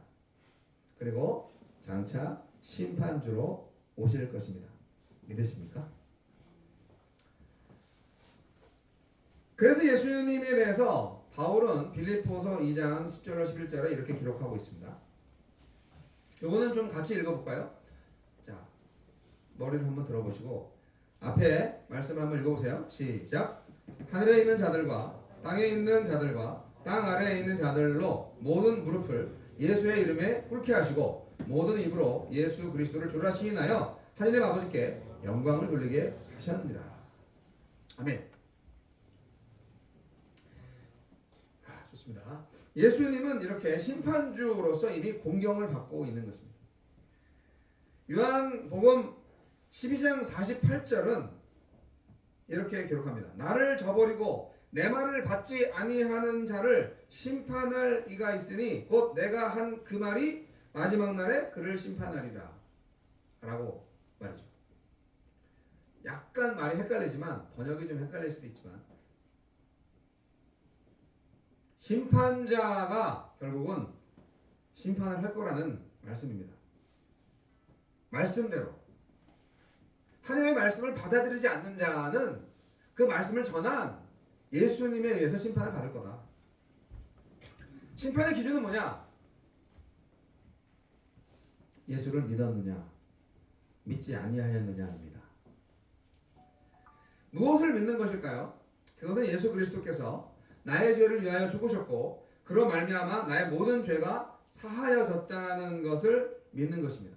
그리고 장차 심판주로 오실 것입니다. 믿으십니까? 그래서 예수님에 대해서 바울은 빌립보서 2장 10절 11절에 이렇게 기록하고 있습니다. 요거는 좀 같이 읽어볼까요? 자, 머리를 한번 들어보시고 앞에 말씀을 한번 읽어보세요. 시작. 하늘에 있는 자들과 땅에 있는 자들과 땅 아래에 있는 자들로 모든 무릎을 예수의 이름에 꿇게 하시고 모든 입으로 예수 그리스도를 주라 시인하여 하나님 아버지께 영광을 돌리게 하셨느니라. 아멘. 좋습니다. 예수님은 이렇게 심판주로서 이미 공경을 받고 있는 것입니다. 요한복음 12장 48절은 이렇게 기록합니다. 나를 저버리고 내 말을 받지 아니하는 자를 심판할 이가 있으니 곧 내가 한 그 말이 마지막 날에 그를 심판하리라 라고 말이죠. 약간 말이 헷갈리지만 번역이 좀 헷갈릴 수도 있지만 심판자가 결국은 심판을 할 거라는 말씀입니다. 말씀대로 하나님의 말씀을 받아들이지 않는 자는 그 말씀을 전한 예수님에 의해서 심판을 받을 거다. 심판의 기준은 뭐냐? 예수를 믿었느냐 믿지 아니하였느냐입니다. 무엇을 믿는 것일까요? 그것은 예수 그리스도께서 나의 죄를 위하여 죽으셨고 그로 말미암아 나의 모든 죄가 사하여졌다는 것을 믿는 것입니다.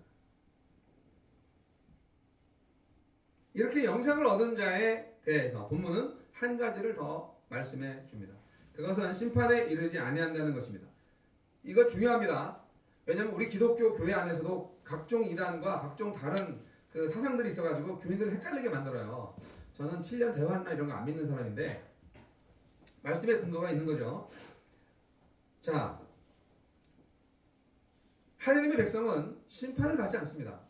이렇게 영생을 얻은 자에 대해서 본문은 한 가지를 더 말씀해 줍니다. 그것은 심판에 이르지 아니한다는 것입니다. 이거 중요합니다. 왜냐하면 우리 기독교 교회 안에서도 각종 이단과 각종 다른 그 사상들이 있어가지고 교인들을 헷갈리게 만들어요. 저는 7년 대환란 이런 거 안 믿는 사람인데 말씀에 근거가 있는 거죠. 자, 하느님의 백성은 심판을 받지 않습니다.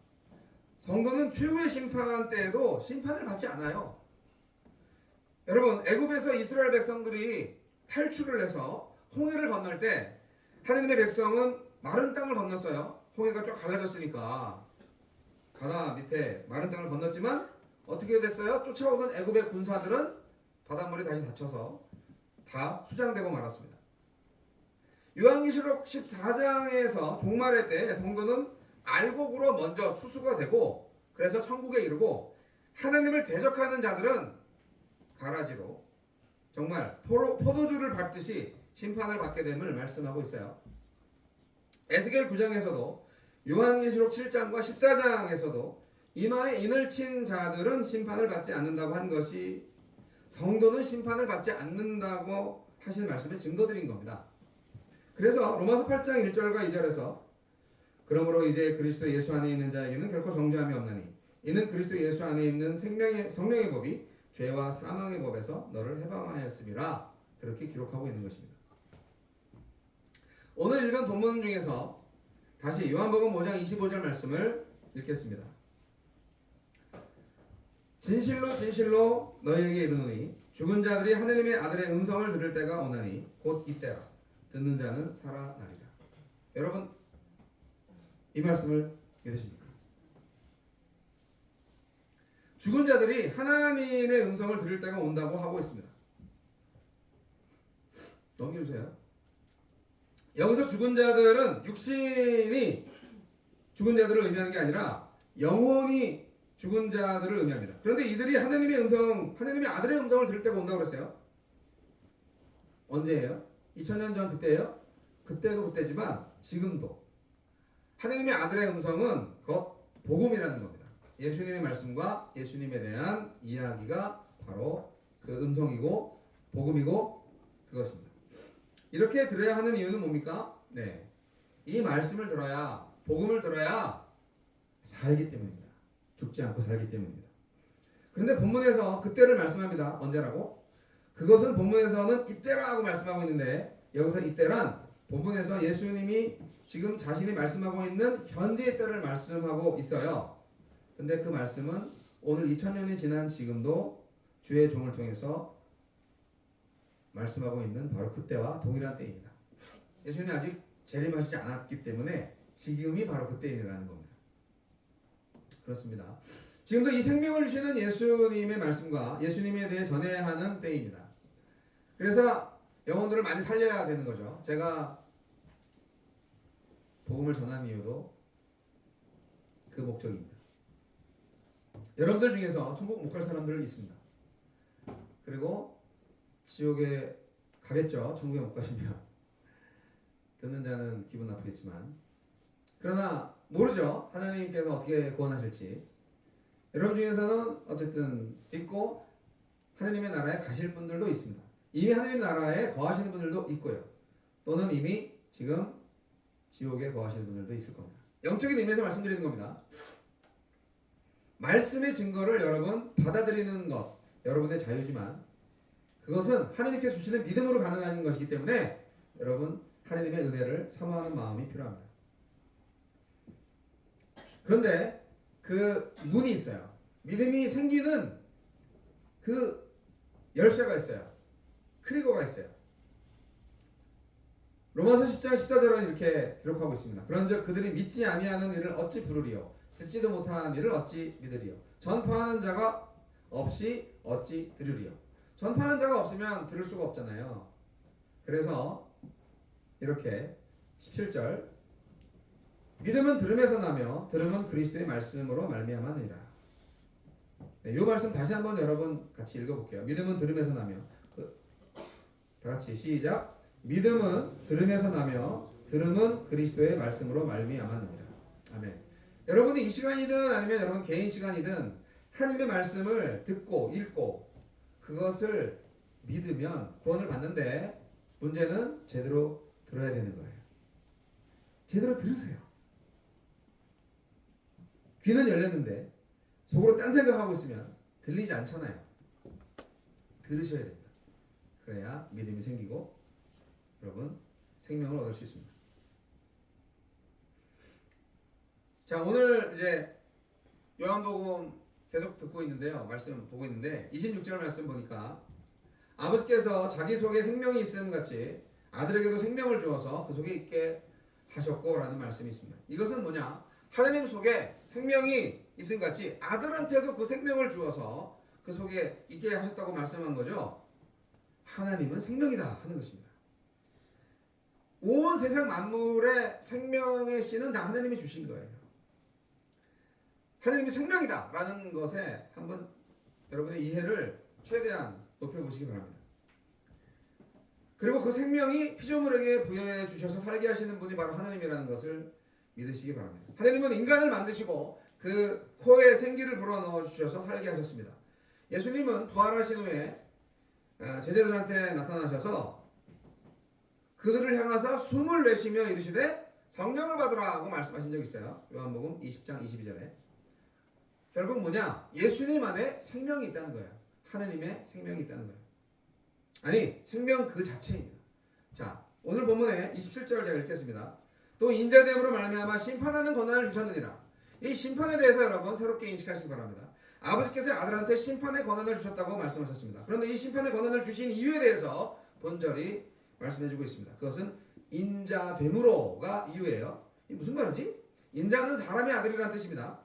성도는 최후의 심판 때에도 심판을 받지 않아요. 여러분, 애굽에서 이스라엘 백성들이 탈출을 해서 홍해를 건널 때 하느님의 백성은 마른 땅을 건넜어요. 홍해가 쫙 갈라졌으니까 바다 밑에 마른 땅을 건넜지만 어떻게 됐어요? 쫓아오던 애굽의 군사들은 바닷물에 다시 닫혀서 다 수장되고 말았습니다. 요한계시록 14장에서 종말의 때 성도는 알곡으로 먼저 추수가 되고 그래서 천국에 이르고 하나님을 대적하는 자들은 가라지로 정말 포도주를 밟듯이 심판을 받게 됨을 말씀하고 있어요. 에스겔 9장에서도 요한계시록 7장과 14장에서도 이마에 인을 친 자들은 심판을 받지 않는다고 한 것이 성도는 심판을 받지 않는다고 하신 말씀의 증거들인 겁니다. 그래서 로마서 8장 1절과 2절에서 그러므로 이제 그리스도 예수 안에 있는 자에게는 결코 정죄함이 없나니 이는 그리스도 예수 안에 있는 성령의 법이 죄와 사망의 법에서 너를 해방하였음이라 그렇게 기록하고 있는 것입니다. 오늘 읽은 본문 중에서 다시 요한복음 5장 25절 말씀을 읽겠습니다. 진실로 진실로 너희에게 이르노니 죽은 자들이 하느님의 아들의 음성을 들을 때가 오나니 곧 이때라. 듣는 자는 살아나리라. 여러분, 이 말씀을 믿으십니까? 죽은 자들이 하나님의 음성을 들을 때가 온다고 하고 있습니다. 넘겨주세요. 여기서 죽은 자들은 육신이 죽은 자들을 의미하는 게 아니라 영혼이 죽은 자들을 의미합니다. 그런데 이들이 하나님의 아들의 음성을 들을 때가 온다고 그랬어요. 언제예요? 2000년 전 그때예요? 그때도 그때지만 지금도 하나님의 아들의 음성은 곧 복음이라는 겁니다. 예수님의 말씀과 예수님에 대한 이야기가 바로 그 음성이고 복음이고 그것입니다. 이렇게 들어야 하는 이유는 뭡니까? 네, 이 말씀을 들어야 복음을 들어야 살기 때문입니다. 죽지 않고 살기 때문입니다. 그런데 본문에서 그때를 말씀합니다. 언제라고? 그것은 본문에서는 이때라고 말씀하고 있는데 여기서 이때란 본문에서 예수님이 지금 자신이 말씀하고 있는 현재의 때를 말씀하고 있어요. 근데 그 말씀은 오늘 2000년이 지난 지금도 주의 종을 통해서 말씀하고 있는 바로 그때와 동일한 때입니다. 예수님이 아직 재림하시지 않았기 때문에 지금이 바로 그때이라는 겁니다. 그렇습니다. 지금도 이 생명을 주시는 예수님의 말씀과 예수님에 대해 전해야 하는 때입니다. 그래서 영혼들을 많이 살려야 되는 거죠. 제가 복음을 전한 이유도 그 목적입니다. 여러분들 중에서 천국 못 갈 사람들 있습니다. 그리고 지옥에 가겠죠. 천국에 못 가시면. 듣는 자는 기분 나쁘겠지만 그러나 모르죠. 하나님께서 어떻게 구원하실지. 여러분 중에서는 어쨌든 믿고 하나님의 나라에 가실 분들도 있습니다. 이미 하나님의 나라에 거하시는 분들도 있고요. 또는 이미 지금 지옥에 거하시는 분들도 있을 겁니다. 영적인 의미에서 말씀드리는 겁니다. 말씀의 증거를 여러분 받아들이는 것 여러분의 자유지만 그것은 하나님께 주시는 믿음으로 가능한 것이기 때문에 여러분 하나님의 은혜를 사모하는 마음이 필요합니다. 그런데 그 문이 있어요. 믿음이 생기는 그 열쇠가 있어요. 크리거가 있어요. 로마서 10장 14절은 이렇게 기록하고 있습니다. 그런즉 그들이 믿지 아니하는 일을 어찌 부르리요 듣지도 못하는 일을 어찌 믿으리요 전파하는 자가 없이 어찌 들으리요. 전파하는 자가 없으면 들을 수가 없잖아요. 그래서 이렇게 17절 믿음은 들음에서 나며 들음은 그리스도의 말씀으로 말미암았느니라. 네, 이 말씀 다시 한번 여러분 같이 읽어볼게요. 믿음은 들음에서 나며 다 같이 시작. 믿음은 들음에서 나며 들음은 그리스도의 말씀으로 말미암았느니라. 아멘. 여러분이 이 시간이든 아니면 여러분 개인 시간이든 하나님의 말씀을 듣고 읽고 그것을 믿으면 구원을 받는데 문제는 제대로 들어야 되는 거예요. 제대로 들으세요. 귀는 열렸는데 속으로 딴 생각하고 있으면 들리지 않잖아요. 들으셔야 됩니다. 그래야 믿음이 생기고 여러분 생명을 얻을 수 있습니다. 자, 오늘 이제 요한복음 계속 듣고 있는데요. 말씀 보고 있는데 26절 말씀 보니까 아버지께서 자기 속에 생명이 있음 같이 아들에게도 생명을 주어서 그 속에 있게 하셨고 라는 말씀이 있습니다. 이것은 뭐냐? 하나님 속에 생명이 있음 같이 아들한테도 그 생명을 주어서 그 속에 있게 하셨다고 말씀한 거죠. 하나님은 생명이다 하는 것입니다. 온 세상 만물의 생명의 씨는 다 하나님이 주신 거예요. 하나님이 생명이다 라는 것에 한번 여러분의 이해를 최대한 높여보시기 바랍니다. 그리고 그 생명이 피조물에게 부여해 주셔서 살게 하시는 분이 바로 하나님이라는 것을 믿으시기 바랍니다. 하나님은 인간을 만드시고 그 코에 생기를 불어넣어 주셔서 살게 하셨습니다. 예수님은 부활하신 후에 제자들한테 나타나셔서 그들을 향하사 숨을 내쉬며 이르시되 성령을 받으라 하고 말씀하신 적이 있어요. 요한복음 20장 22절에. 결국 뭐냐? 예수님 안에 생명이 있다는 거예요. 하나님의 생명이 있다는 거예요. 아니, 생명 그 자체입니다. 자, 오늘 본문에 27절 제가 읽겠습니다. 또 인자됨으로 말미암아 심판하는 권한을 주셨느니라. 이 심판에 대해서 여러분 새롭게 인식하시기 바랍니다. 아버지께서 아들한테 심판의 권한을 주셨다고 말씀하셨습니다. 그런데 이 심판의 권한을 주신 이유에 대해서 본절이 말씀해주고 있습니다. 그것은 인자됨으로가 이유예요. 이 무슨 말이지? 인자는 사람의 아들이라는 뜻입니다.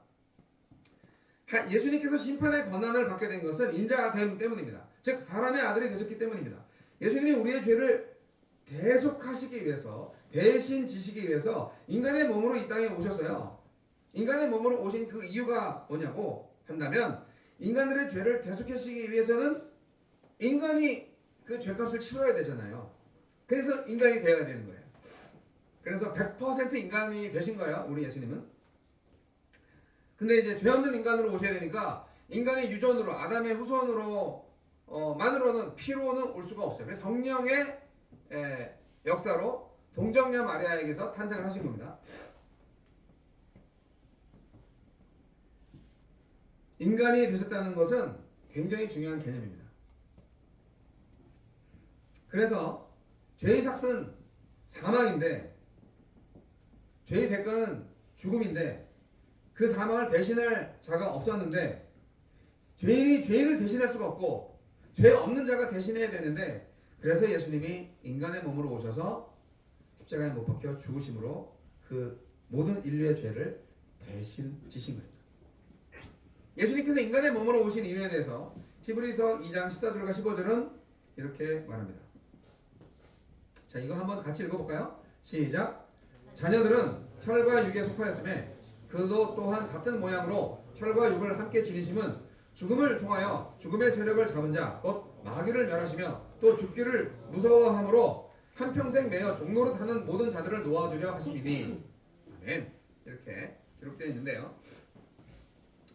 예수님께서 심판의 권한을 받게 된 것은 인자됨 때문입니다. 즉 사람의 아들이 되셨기 때문입니다. 예수님이 우리의 죄를 대속하시기 위해서, 대신 지시기 위해서 인간의 몸으로 이 땅에 오셨어요. 인간의 몸으로 오신 그 이유가 뭐냐고 한다면 인간들의 죄를 대속하시기 위해서는 인간이 그 죄값을 치러야 되잖아요. 그래서 인간이 되어야 되는 거예요. 그래서 100% 인간이 되신 거예요. 우리 예수님은. 근데 이제 죄 없는 인간으로 오셔야 되니까 인간의 유전으로, 아담의 후손으로 만으로는, 피로는 올 수가 없어요. 그래서 성령의 역사로 동정녀 마리아에게서 탄생을 하신 겁니다. 인간이 되셨다는 것은 굉장히 중요한 개념입니다. 그래서 죄의 삭은 사망인데, 죄의 대가는 죽음인데, 그 사망을 대신할 자가 없었는데, 죄인이 죄인을 대신할 수가 없고 죄 없는 자가 대신해야 되는데, 그래서 예수님이 인간의 몸으로 오셔서 십자가에 못 박혀 죽으심으로 그 모든 인류의 죄를 대신 지신 거예요. 예수님께서 인간의 몸으로 오신 이유에 대해서 히브리서 2장 14절과 15절은 이렇게 말합니다. 자, 이거 한번 같이 읽어볼까요? 시작. 자녀들은 혈과 육에 속하였음에 그도 또한 같은 모양으로 혈과 육을 함께 지니심은 죽음을 통하여 죽음의 세력을 잡은 자, 곧 마귀를 멸하시며 또 죽기를 무서워함으로 한평생 매여 종노릇 하는 모든 자들을 놓아주려 하심이니. 아멘. 이렇게 기록되어 있는데요.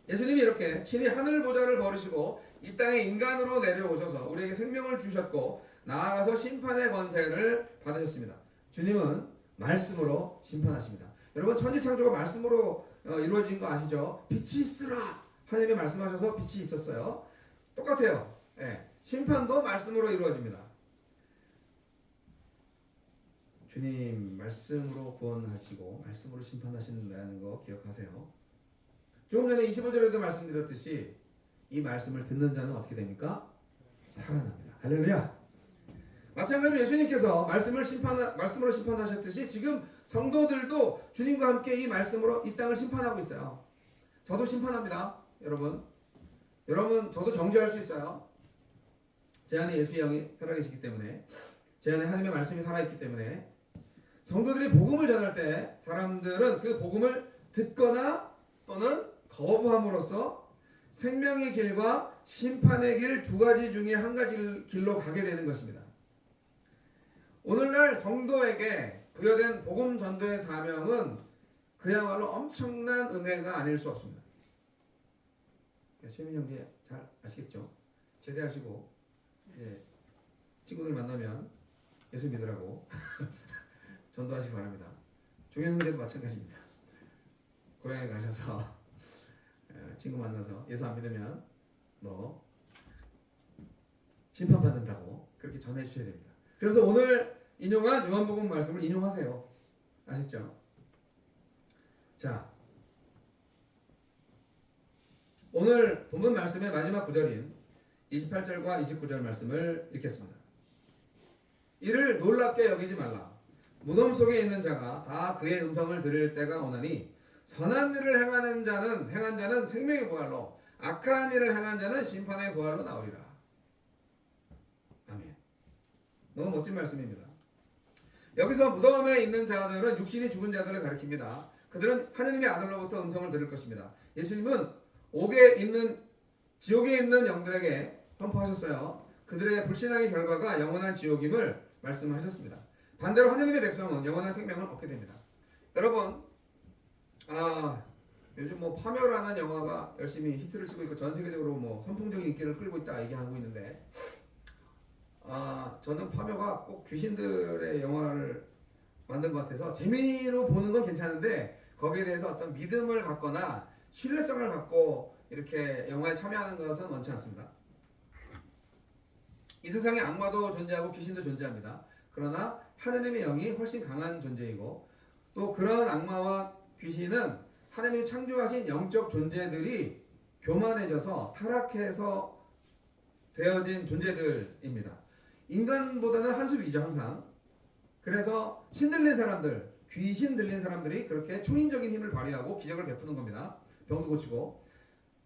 예수님이 이렇게 친히 하늘 보좌를 버리시고 이 땅에 인간으로 내려오셔서 우리에게 생명을 주셨고 나아가서 심판의 권세를 받으셨습니다. 주님은 말씀으로 심판하십니다. 여러분, 천지창조가 말씀으로 이루어진 거 아시죠? 빛이 있으라 하나님이 말씀하셔서 빛이 있었어요. 똑같아요. 심판도 말씀으로 이루어집니다. 주님 말씀으로 구원하시고 말씀으로 심판하신다는 거 기억하세요. 조금 전에 25절에도 말씀드렸듯이 이 말씀을 듣는 자는 어떻게 됩니까? 살아납니다. 할렐루야. 마찬가지로 예수님께서 말씀으로 심판하셨듯이 지금 성도들도 주님과 함께 이 말씀으로 이 땅을 심판하고 있어요. 저도 심판합니다. 여러분 저도 정죄할 수 있어요. 제 안에 예수의 영이 살아계시기 때문에, 제 안에 하나님의 말씀이 살아있기 때문에 성도들이 복음을 전할 때 사람들은 그 복음을 듣거나 또는 거부함으로써 생명의 길과 심판의 길 두 가지 중에 한 가지 길로 가게 되는 것입니다. 오늘날 성도에게 부여된 복음 전도의 사명은 그야말로 엄청난 은혜가 아닐 수 없습니다. 최민 형제 잘 아시겠죠? 제대하시고 이제 친구들 만나면 예수 믿으라고 전도하시기 바랍니다. 종현 형제도 마찬가지입니다. 고향에 가셔서 친구 만나서 예수 안 믿으면 너 심판받는다고 그렇게 전해 주셔야 됩니다. 그래서 오늘 인용한 요한복음 말씀을 인용하세요. 아시죠? 자, 오늘 본문 말씀의 마지막 구절인 28절과 29절 말씀을 읽겠습니다. 이를 놀랍게 여기지 말라. 무덤 속에 있는 자가 다 그의 음성을 들을 때가 오나니 선한 일을 행한 자는 생명의 부활로 악한 일을 행한 자는 심판의 부활로 나오리라. 아멘. 너무 멋진 말씀입니다. 여기서 무덤에 있는 자들은 육신이 죽은 자들을 가리킵니다. 그들은 하느님의 아들로부터 음성을 들을 것입니다. 예수님은 지옥에 있는 영들에게 선포하셨어요. 그들의 불신앙의 결과가 영원한 지옥임을 말씀하셨습니다. 반대로 하느님의 백성은 영원한 생명을 얻게 됩니다. 여러분, 요즘 파묘라는 영화가 열심히 히트를 치고 있고 전 세계적으로 선풍적인 인기를 끌고 있다 얘기하고 있는데, 저는 파묘가 꼭 귀신들의 영화를 만든 것 같아서 재미로 보는 건 괜찮은데 거기에 대해서 어떤 믿음을 갖거나 신뢰성을 갖고 이렇게 영화에 참여하는 것은 원치 않습니다. 이 세상에 악마도 존재하고 귀신도 존재합니다. 그러나 하느님의 영이 훨씬 강한 존재이고, 또 그런 악마와 귀신은 하느님이 창조하신 영적 존재들이 교만해져서 타락해서 되어진 존재들입니다. 인간보다는 한 수 위죠, 항상. 그래서 신들린 사람들, 귀신 들린 사람들이 그렇게 초인적인 힘을 발휘하고 기적을 베푸는 겁니다. 병도 고치고.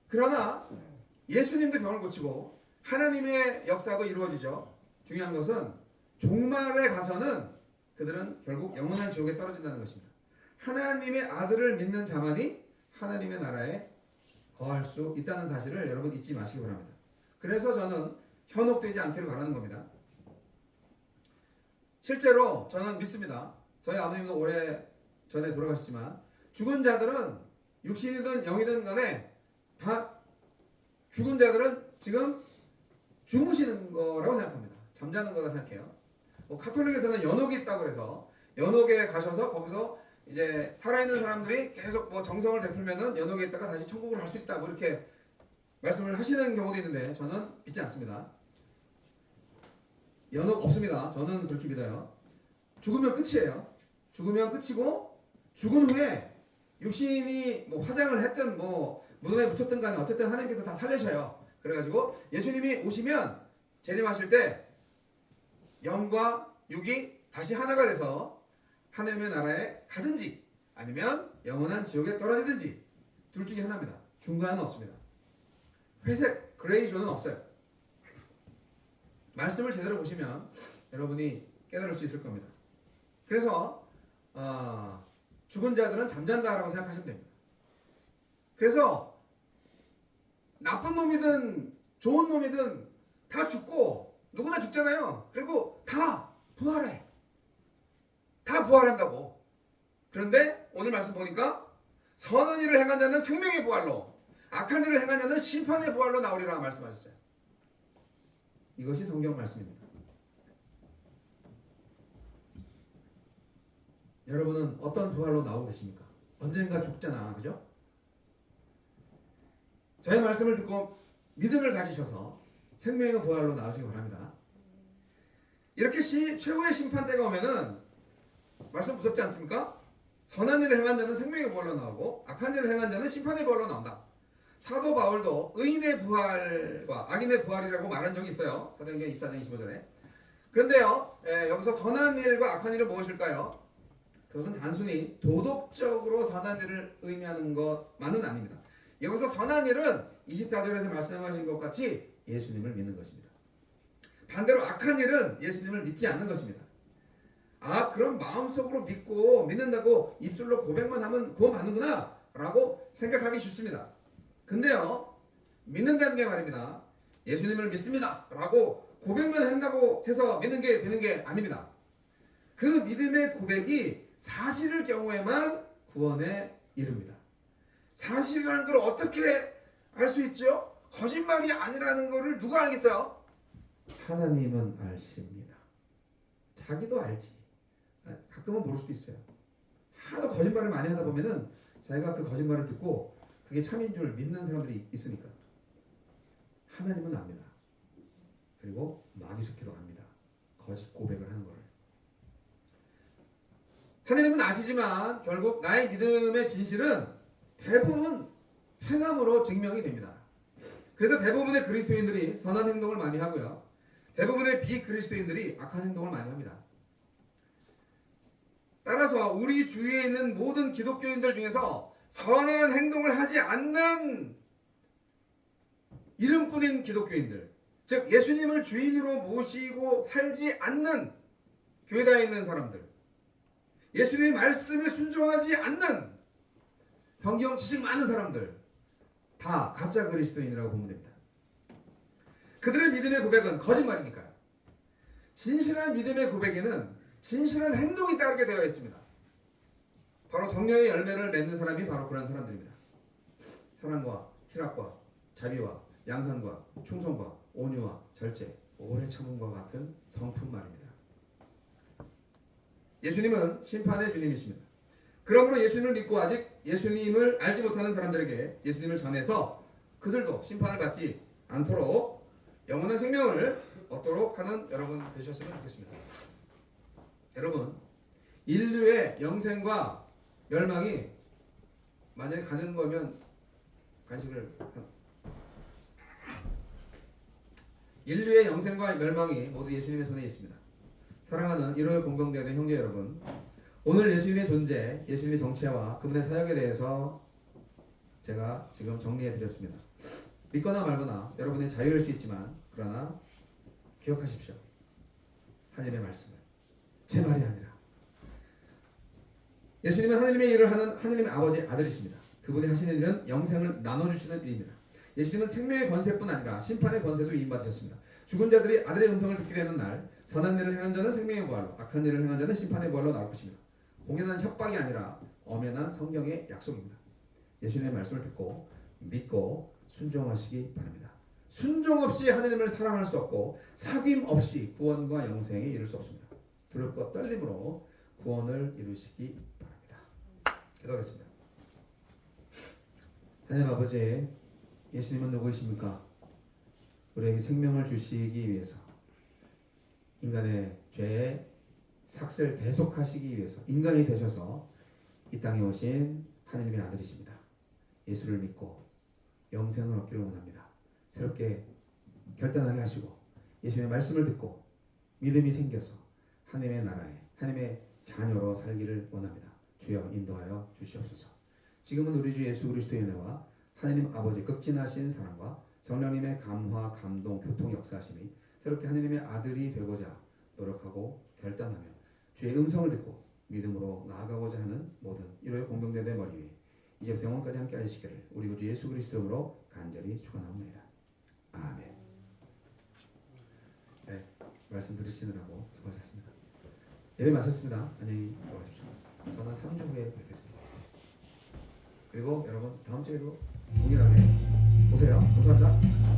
그러나 예수님도 병을 고치고 하나님의 역사도 이루어지죠. 중요한 것은 종말에 가서는 그들은 결국 영원한 지옥에 떨어진다는 것입니다. 하나님의 아들을 믿는 자만이 하나님의 나라에 거할 수 있다는 사실을 여러분 잊지 마시기 바랍니다. 그래서 저는 현혹되지 않기를 바라는 겁니다. 실제로 저는 믿습니다. 저희 아버님도 오래 전에 돌아가셨지만 죽은 자들은 육신이든 영이든 간에 다 죽은 자들은 지금 주무시는 거라고 생각합니다. 잠자는 거라 생각해요. 카톨릭에서는 연옥이 있다고 해서 연옥에 가셔서 거기서 이제 살아있는 사람들이 계속 정성을 베풀면은 연옥에 있다가 다시 천국을 갈 수 있다, 이렇게 말씀을 하시는 경우도 있는데 저는 믿지 않습니다. 연옥 없습니다. 저는 그렇게 믿어요. 죽으면 끝이에요. 죽으면 끝이고, 죽은 후에 육신이 화장을 했든 무덤에 묻혔든 간에 어쨌든 하나님께서 다 살리셔요. 그래가지고 예수님이 오시면 재림하실 때 영과 육이 다시 하나가 돼서 하나님의 나라에 가든지 아니면 영원한 지옥에 떨어지든지 둘 중에 하나입니다. 중간은 없습니다. 회색, 그레이 존은 없어요. 말씀을 제대로 보시면 여러분이 깨달을 수 있을 겁니다. 그래서 죽은 자들은 잠잔다라고 생각하시면 됩니다. 그래서 나쁜 놈이든 좋은 놈이든 다 죽고, 누구나 죽잖아요. 그리고 다 부활해. 다 부활한다고. 그런데 오늘 말씀 보니까 선한 일을 행한 자는 생명의 부활로, 악한 일을 행한 자는 심판의 부활로 나오리라 말씀하셨어요. 이것이 성경 말씀입니다. 여러분은 어떤 부활로 나오고 계십니까? 언젠가 죽잖아, 그죠? 저의 말씀을 듣고 믿음을 가지셔서 생명의 부활로 나오시기 바랍니다. 이렇게 최후의 심판 때가 오면은 말씀 무섭지 않습니까? 선한 일을 행한 자는 생명의 부활로 나오고 악한 일을 행한 자는 심판의 부활로 나온다. 사도 바울도 의인의 부활과 악인의 부활이라고 말한 적이 있어요. 사도행전 24장 25절에. 그런데요, 여기서 선한 일과 악한 일은 무엇일까요? 그것은 단순히 도덕적으로 선한 일을 의미하는 것만은 아닙니다. 여기서 선한 일은 24절에서 말씀하신 것 같이 예수님을 믿는 것입니다. 반대로 악한 일은 예수님을 믿지 않는 것입니다. 그럼 마음속으로 믿는다고 입술로 고백만 하면 구원받는구나 라고 생각하기 쉽습니다. 근데요, 믿는다는 게 말입니다. 예수님을 믿습니다 라고 고백만 한다고 해서 믿는 게 되는 게 아닙니다. 그 믿음의 고백이 사실일 경우에만 구원에 이릅니다. 사실이라는 걸 어떻게 알 수 있죠? 거짓말이 아니라는 것을 누가 알겠어요? 하나님은 아십니다. 자기도 알지. 가끔은 모를 수도 있어요. 하도 거짓말을 많이 하다 보면은 자기가 그 거짓말을 듣고 그게 참인 줄 믿는 사람들이 있으니까. 하나님은 압니다. 그리고 마귀석기도 압니다. 거짓 고백을 하는 거를. 하나님은 아시지만 결국 나의 믿음의 진실은 대부분 행함으로 증명이 됩니다. 그래서 대부분의 그리스도인들이 선한 행동을 많이 하고요. 대부분의 비그리스도인들이 악한 행동을 많이 합니다. 따라서 우리 주위에 있는 모든 기독교인들 중에서 선한 행동을 하지 않는 이름뿐인 기독교인들, 즉 예수님을 주인으로 모시고 살지 않는 교회에 있는 사람들, 예수님의 말씀에 순종하지 않는 성경 지식 많은 사람들, 다 가짜 그리스도인이라고 보면 됩니다. 그들의 믿음의 고백은 거짓말이니까요. 진실한 믿음의 고백에는 진실한 행동이 따르게 되어 있습니다. 바로 성령의 열매를 맺는 사람이 바로 그런 사람들입니다. 사랑과 희락과 자비와 양선과 충성과 온유와 절제, 오래 참음과 같은 성품 말입니다. 예수님은 심판의 주님이십니다. 그러므로 예수님을 믿고 아직 예수님을 알지 못하는 사람들에게 예수님을 전해서 그들도 심판을 받지 않도록 영원한 생명을 얻도록 하는 여러분 되셨으면 좋겠습니다. 여러분, 인류의 영생과 멸망이 만약에 가는 거면 인류의 영생과 멸망이 모두 예수님의 손에 있습니다. 사랑하는 일요일 공동대회 형제 여러분, 오늘 예수님의 존재, 예수님의 정체와 그분의 사역에 대해서 제가 지금 정리해 드렸습니다. 믿거나 말거나 여러분의 자유일 수 있지만 그러나 기억하십시오. 하나님의 말씀을 제 말이 아니라 예수님은 하나님의 일을 하는 하나님의 아버지 아들이십니다. 그분이 하시는 일은 영생을 나눠주시는 일입니다. 예수님은 생명의 권세뿐 아니라 심판의 권세도 위임받으셨습니다. 죽은 자들이 아들의 음성을 듣게 되는 날 선한 일을 행한 자는 생명의 부활로 악한 일을 행한 자는 심판의 부활로 나올 것입니다. 공연한 협박이 아니라 엄연한 성경의 약속입니다. 예수님의 말씀을 듣고 믿고 순종하시기 바랍니다. 순종 없이 하나님을 사랑할 수 없고 사귐 없이 구원과 영생에 이를 수 없습니다. 두렵고 떨림으로 구원을 이루시기 바랍니다. 기도하겠습니다. 하나님 아버지, 예수님은 누구이십니까? 우리에게 생명을 주시기 위해서 인간의 죄의 삭슬 대속하시기 위해서 인간이 되셔서 이 땅에 오신 하나님의 아들이십니다. 예수를 믿고 영생을 얻기를 원합니다. 새롭게 결단하게 하시고 예수님의 말씀을 듣고 믿음이 생겨서 하나님의 나라에 하나님의 자녀로 살기를 원합니다. 주여 인도하여 주시옵소서. 지금은 우리 주 예수 그리스도의 은혜와 하나님 아버지 극진하신 사랑과 성령님의 감화, 감동, 교통 역사하심이 새롭게 하나님의 아들이 되고자 노력하고 결단하며 주의 음성을 듣고 믿음으로 나아가고자 하는 모든 일요일 공동대회 머리 위에 이제부터 영원까지 함께 하시기를 우리 구주 예수 그리스도로 간절히 축원합니다. 아멘. 네, 말씀 들으시느라고 수고하셨습니다. 예배 마쳤습니다. 안녕히 들어가십시오. 저는 3주 후에 뵙겠습니다. 그리고 여러분 다음 주에도 동일하게 오세요. 감사합니다.